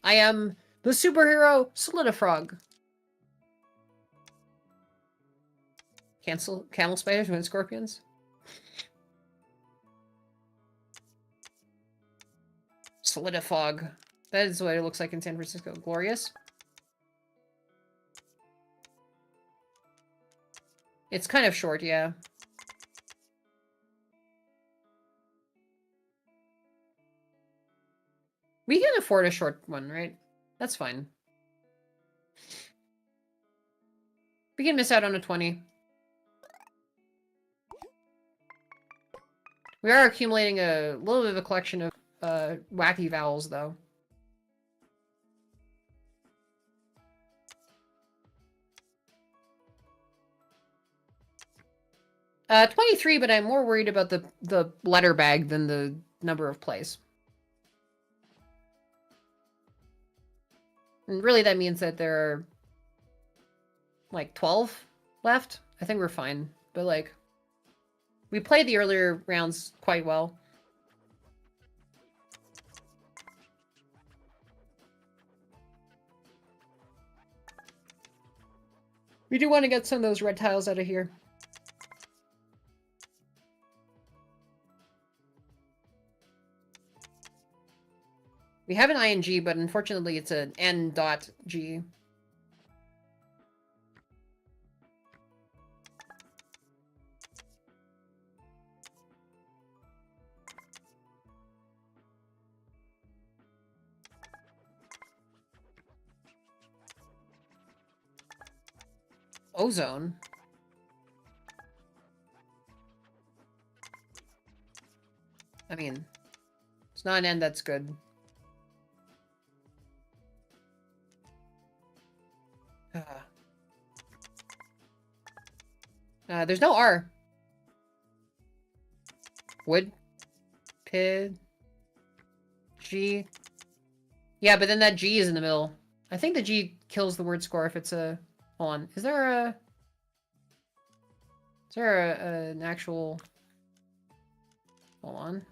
I am the superhero Solidifrog. Cancel camel spiders, wind scorpions. Solidifog. That is what it looks like in San Francisco. Glorious. It's kind of short, yeah. We can afford a short one, right? That's fine. We can miss out on a 20. We are accumulating a little bit of a collection of wacky vowels, though. Uh, 23, but I'm more worried about the letter bag than the number of plays. And really, that means that there are, like, 12 left. I think we're fine. But, like, we played the earlier rounds quite well. We do want to get some of those red tiles out of here. We have an ing, but unfortunately it's an n.g. Ozone. I mean, it's not an N that's good. There's no R. Wood. Pid. G. Yeah, but then that G is in the middle. I think the G kills the word score if it's a... Hold on. Is there an actual... Hold on. Is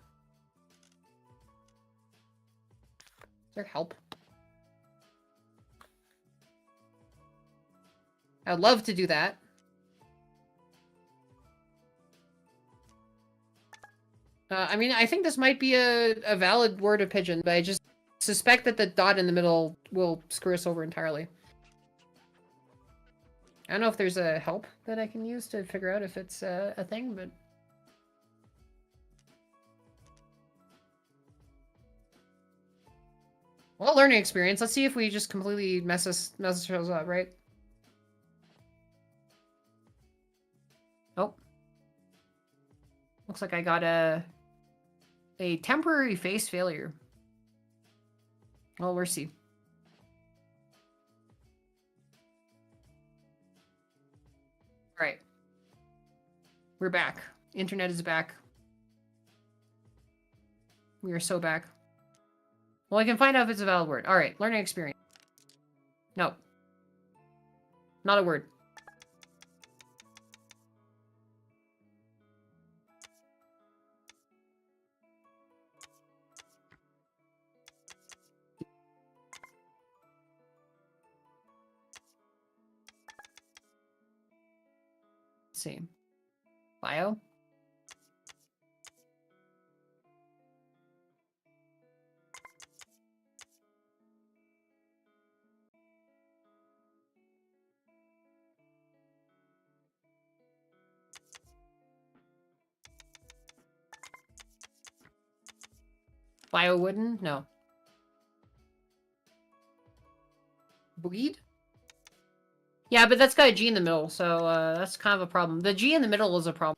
there help? I would love to do that. I mean, I think this might be a valid word of pigeon, but I just suspect that the dot in the middle will screw us over entirely. I don't know if there's a help that I can use to figure out if it's a thing, but... Well, learning experience. Let's see if we just completely mess ourselves up, right? Oh. Looks like I got a temporary face failure. Well, we'll see. All right. We're back. Internet is back. We are so back. Well, I can find out if it's a valid word. All right. Learning experience. No. Not a word. Let's see. Bio. Bio wooden? No. Bleed? Yeah, but that's got a G in the middle, so that's kind of a problem. The G in the middle is a problem.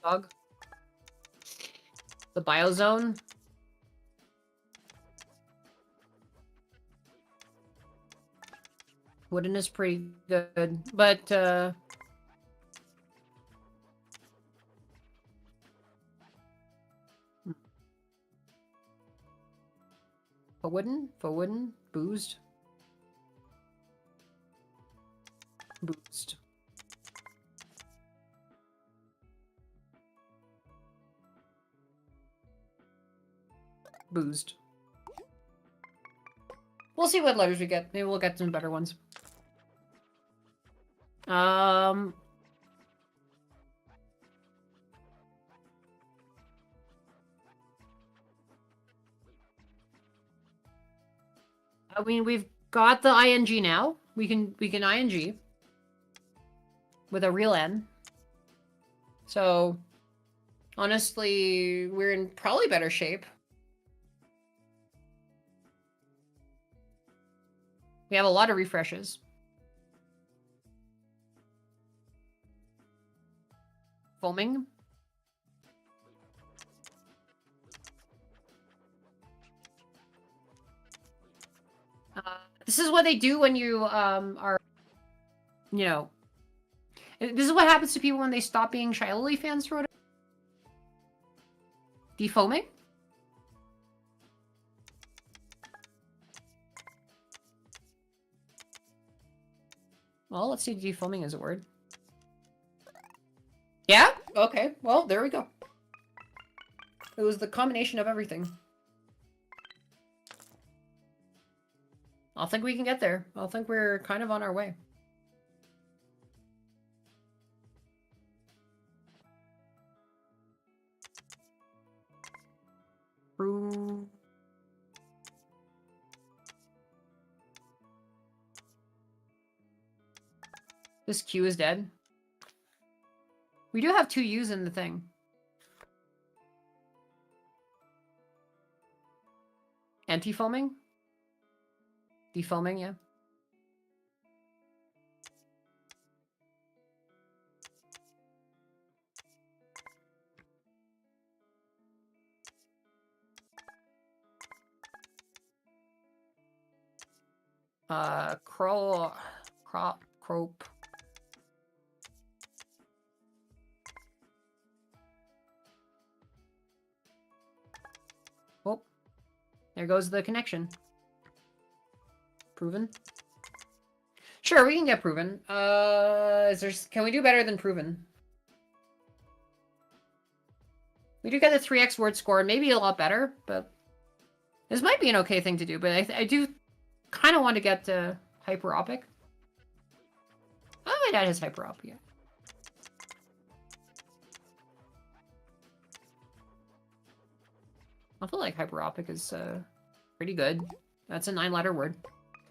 Bug. The biozone. Wooden is pretty good, but for wooden, boozed. Boozed. Boozed. We'll see what letters we get. Maybe we'll get some better ones. I mean, we've got the ing now. We can ing with a real N. So, honestly, we're in probably better shape. We have a lot of refreshes. Foaming. This is what they do when you are, you know, this is what happens to people when they stop being Shylily fans for whatever. Defoaming? Well, let's see if defoaming is a word. Yeah? Okay. Well, there we go. It was the combination of everything. I think we can get there. I think we're kind of on our way. This Q is dead. We do have 2 U's in the thing. Anti-foaming? Defoaming, yeah. Crope. Oh, there goes the connection. Proven? Sure, we can get proven. Can we do better than proven? We do get a 3x word score, maybe a lot better, but this might be an okay thing to do, but I do kind of want to get hyperopic. Oh, my dad has hyperopic. I feel like hyperopic is pretty good. That's a 9-letter word.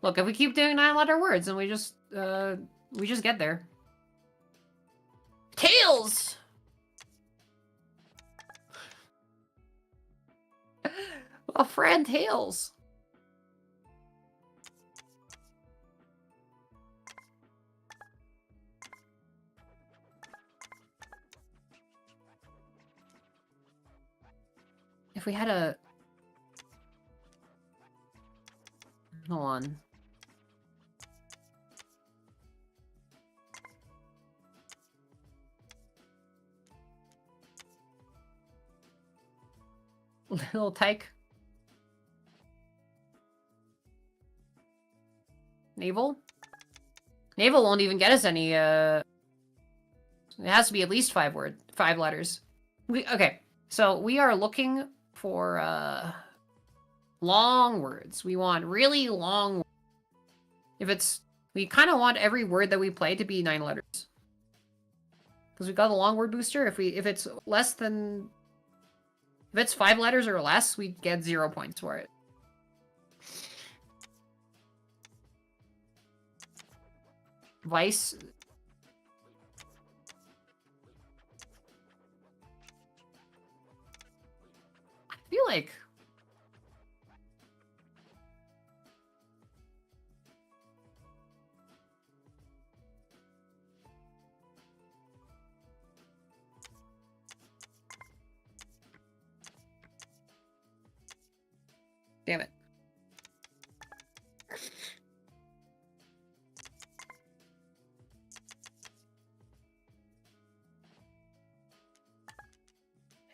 Look, if we keep doing 9-letter words, then we just get there. Tails! A friend Tails. If we had a... Hold on. Little tyke. Naval? Naval won't even get us any, It has to be at least 5 letters. Okay, so we are looking for, long words. We want really long. If it's... We kind of want every word that we play to be 9 letters. Because we got a long word booster. If it's less than... If it's 5 letters or less, we get 0 points for it. Vice. I feel like... Damn it.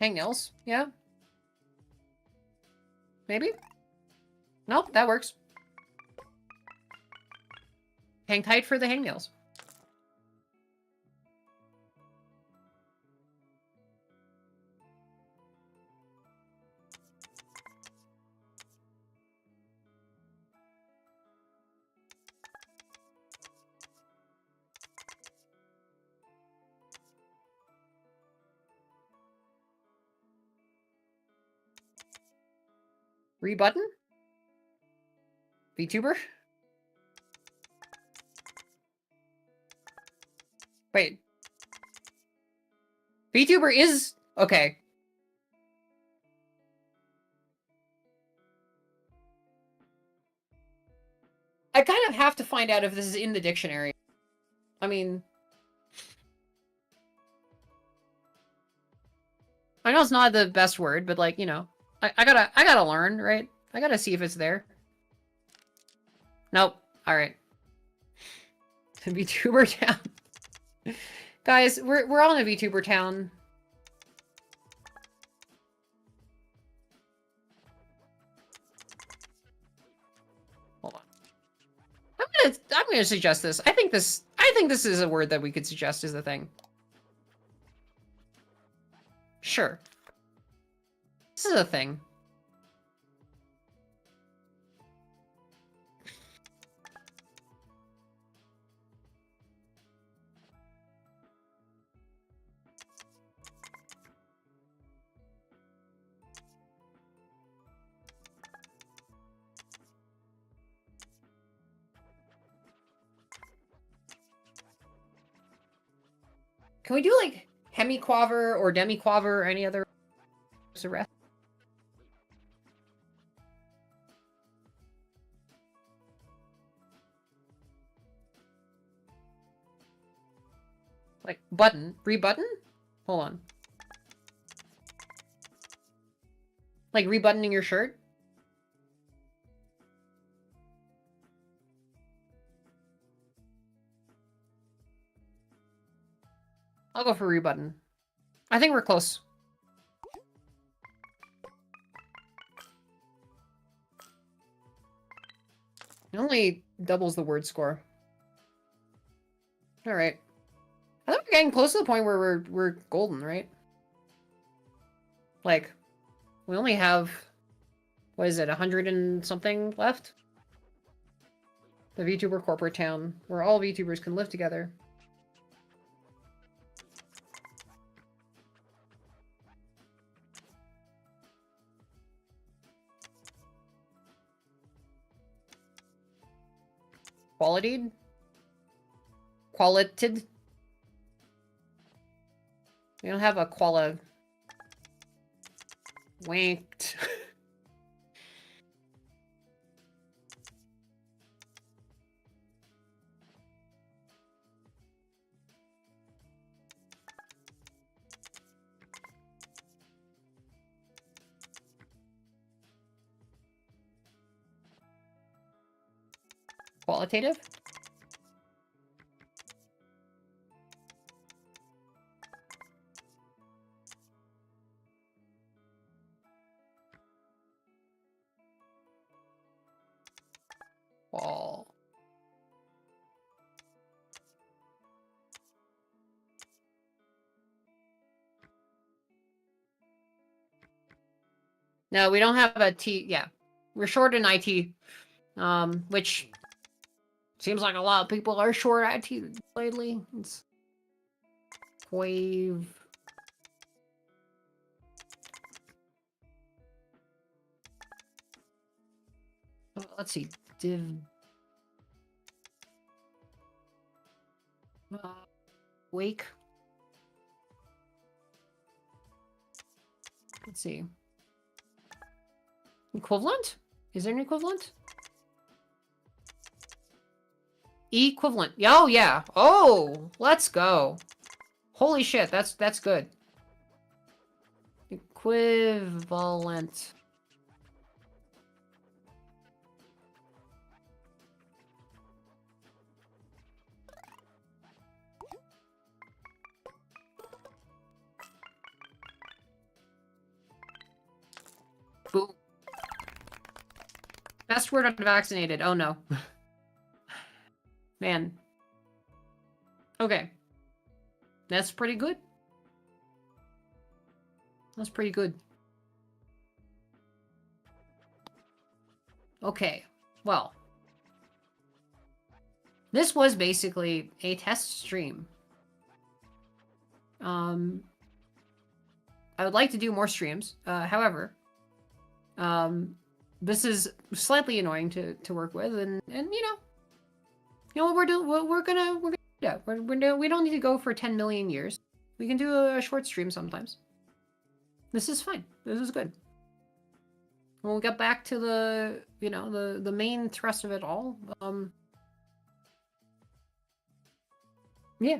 Hangnails, yeah. Maybe? Nope, that works. Hang tight for the hangnails. Rebutton? VTuber? Wait. VTuber is... Okay. I kind of have to find out if this is in the dictionary. I mean... I know it's not the best word, but like, you know... I gotta learn, right? I gotta see if it's there. Nope. Alright. VTuber town. Guys, we're all in a VTuber town. Hold on. I'm gonna suggest this. I think this is a word that we could suggest as a thing. Sure. This is a thing. Can we do like hemiquaver or demiquaver or any other rest? Like button, rebutton? Hold on. Like rebuttoning your shirt? I'll go for rebutton. I think we're close. It only doubles the word score. All right. I think we're getting close to the point where we're golden, right? Like, we only have, what is it, 100 and something left? The VTuber corporate town, where all VTubers can live together. Qualited? Qualited? We don't have a koala. Wanked. Qualitative? Wall. No, we don't have a T. Yeah, we're short in IT, which seems like a lot of people are short IT lately. It's wave. Let's see, div. Wake. Let's see. Equivalent? Is there an equivalent? Equivalent. Oh yeah. Oh, let's go. Holy shit, that's good. Equivalent. Boom. Best word unvaccinated. Oh no. Man. Okay. That's pretty good. That's pretty good. Okay. Well. This was basically a test stream. I would like to do more streams. However, this is slightly annoying to work with, and you know what we're doing. We're gonna do that. We don't need to go for 10 million years. We can do a short stream sometimes. This is fine. This is good. When we get back to the the main thrust of it all. Yeah.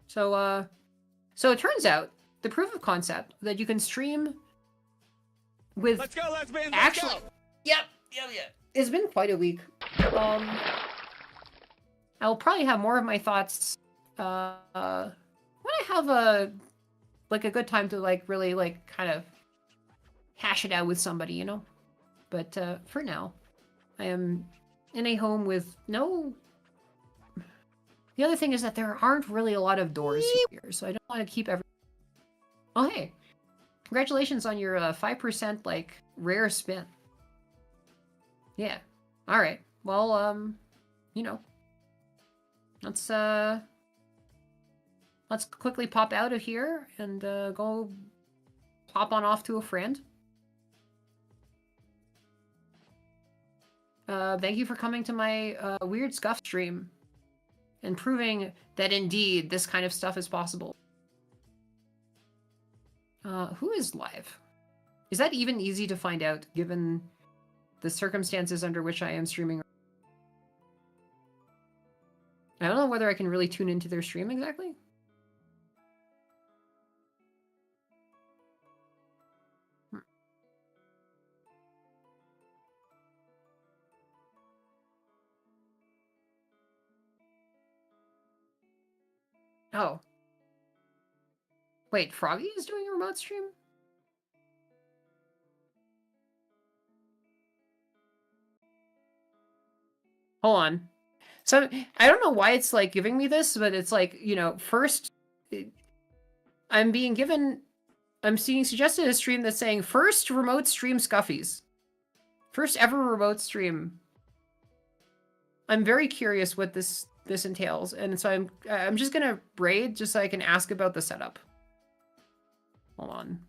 So it turns out the proof of concept that you can stream with Let's go, lesbians. actually, Let's go. yep. It's been quite a week. I'll probably have more of my thoughts when I have a good time to really kind of hash it out with somebody, you know. But for now, I am in a home with no. The other thing is that there aren't really a lot of doors here, so I don't want to keep every. Oh hey, congratulations on your 5% rare spin. Yeah. All right. Well, you know, let's quickly pop out of here and go hop on off to a friend. Thank you for coming to my weird scuff stream and proving that indeed this kind of stuff is possible. Who is live? Is that even easy to find out given the circumstances under which I am streaming? I don't know whether I can really tune into their stream exactly. Oh. Wait, Froggy is doing a remote stream? Hold on. So, I don't know why it's giving me this, but it's first I'm seeing suggested a stream that's saying first remote stream Scuffies. First ever remote stream. I'm very curious what this entails, and so I'm just gonna raid just so I can ask about the setup. Hold on.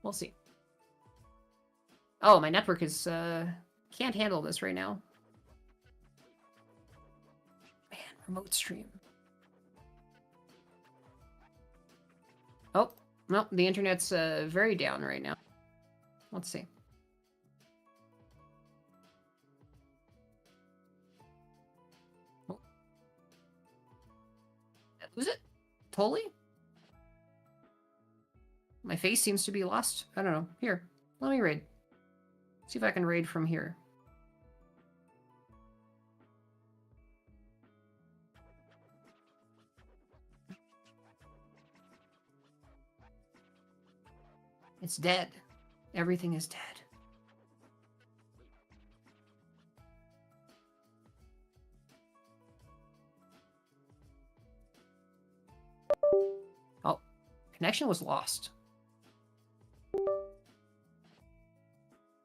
We'll see. Oh, my network is can't handle this right now. Man. Remote stream. Oh, no, the internet's very down right now. Let's see. Oh. Did I lose it? Totally? My face seems to be lost. I don't know. Here, let me raid. See if I can raid from here. It's dead. Everything is dead. Oh, connection was lost.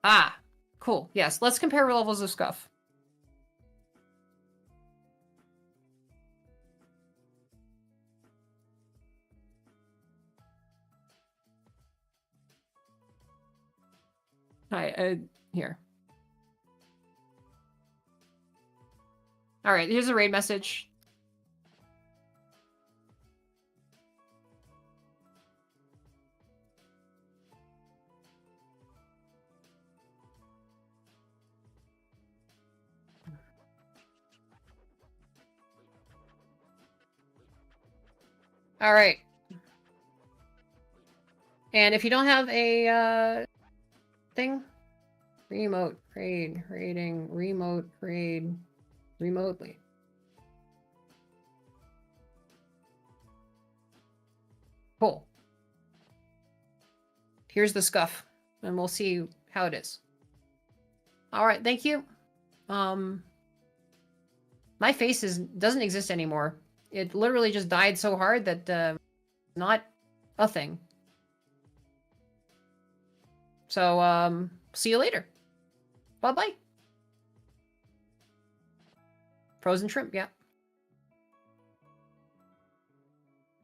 Ah, cool. Yes, let's compare levels of scuff. Hi, here. All right, here's a raid message. All right. And if you don't have a thing, remote raid, raiding, remote raid, remotely. Cool. Here's the scuff, and we'll see how it is. All right, thank you. My face doesn't exist anymore. It literally just died so hard that not a thing. So see you later. Bye bye. Frozen shrimp, yeah.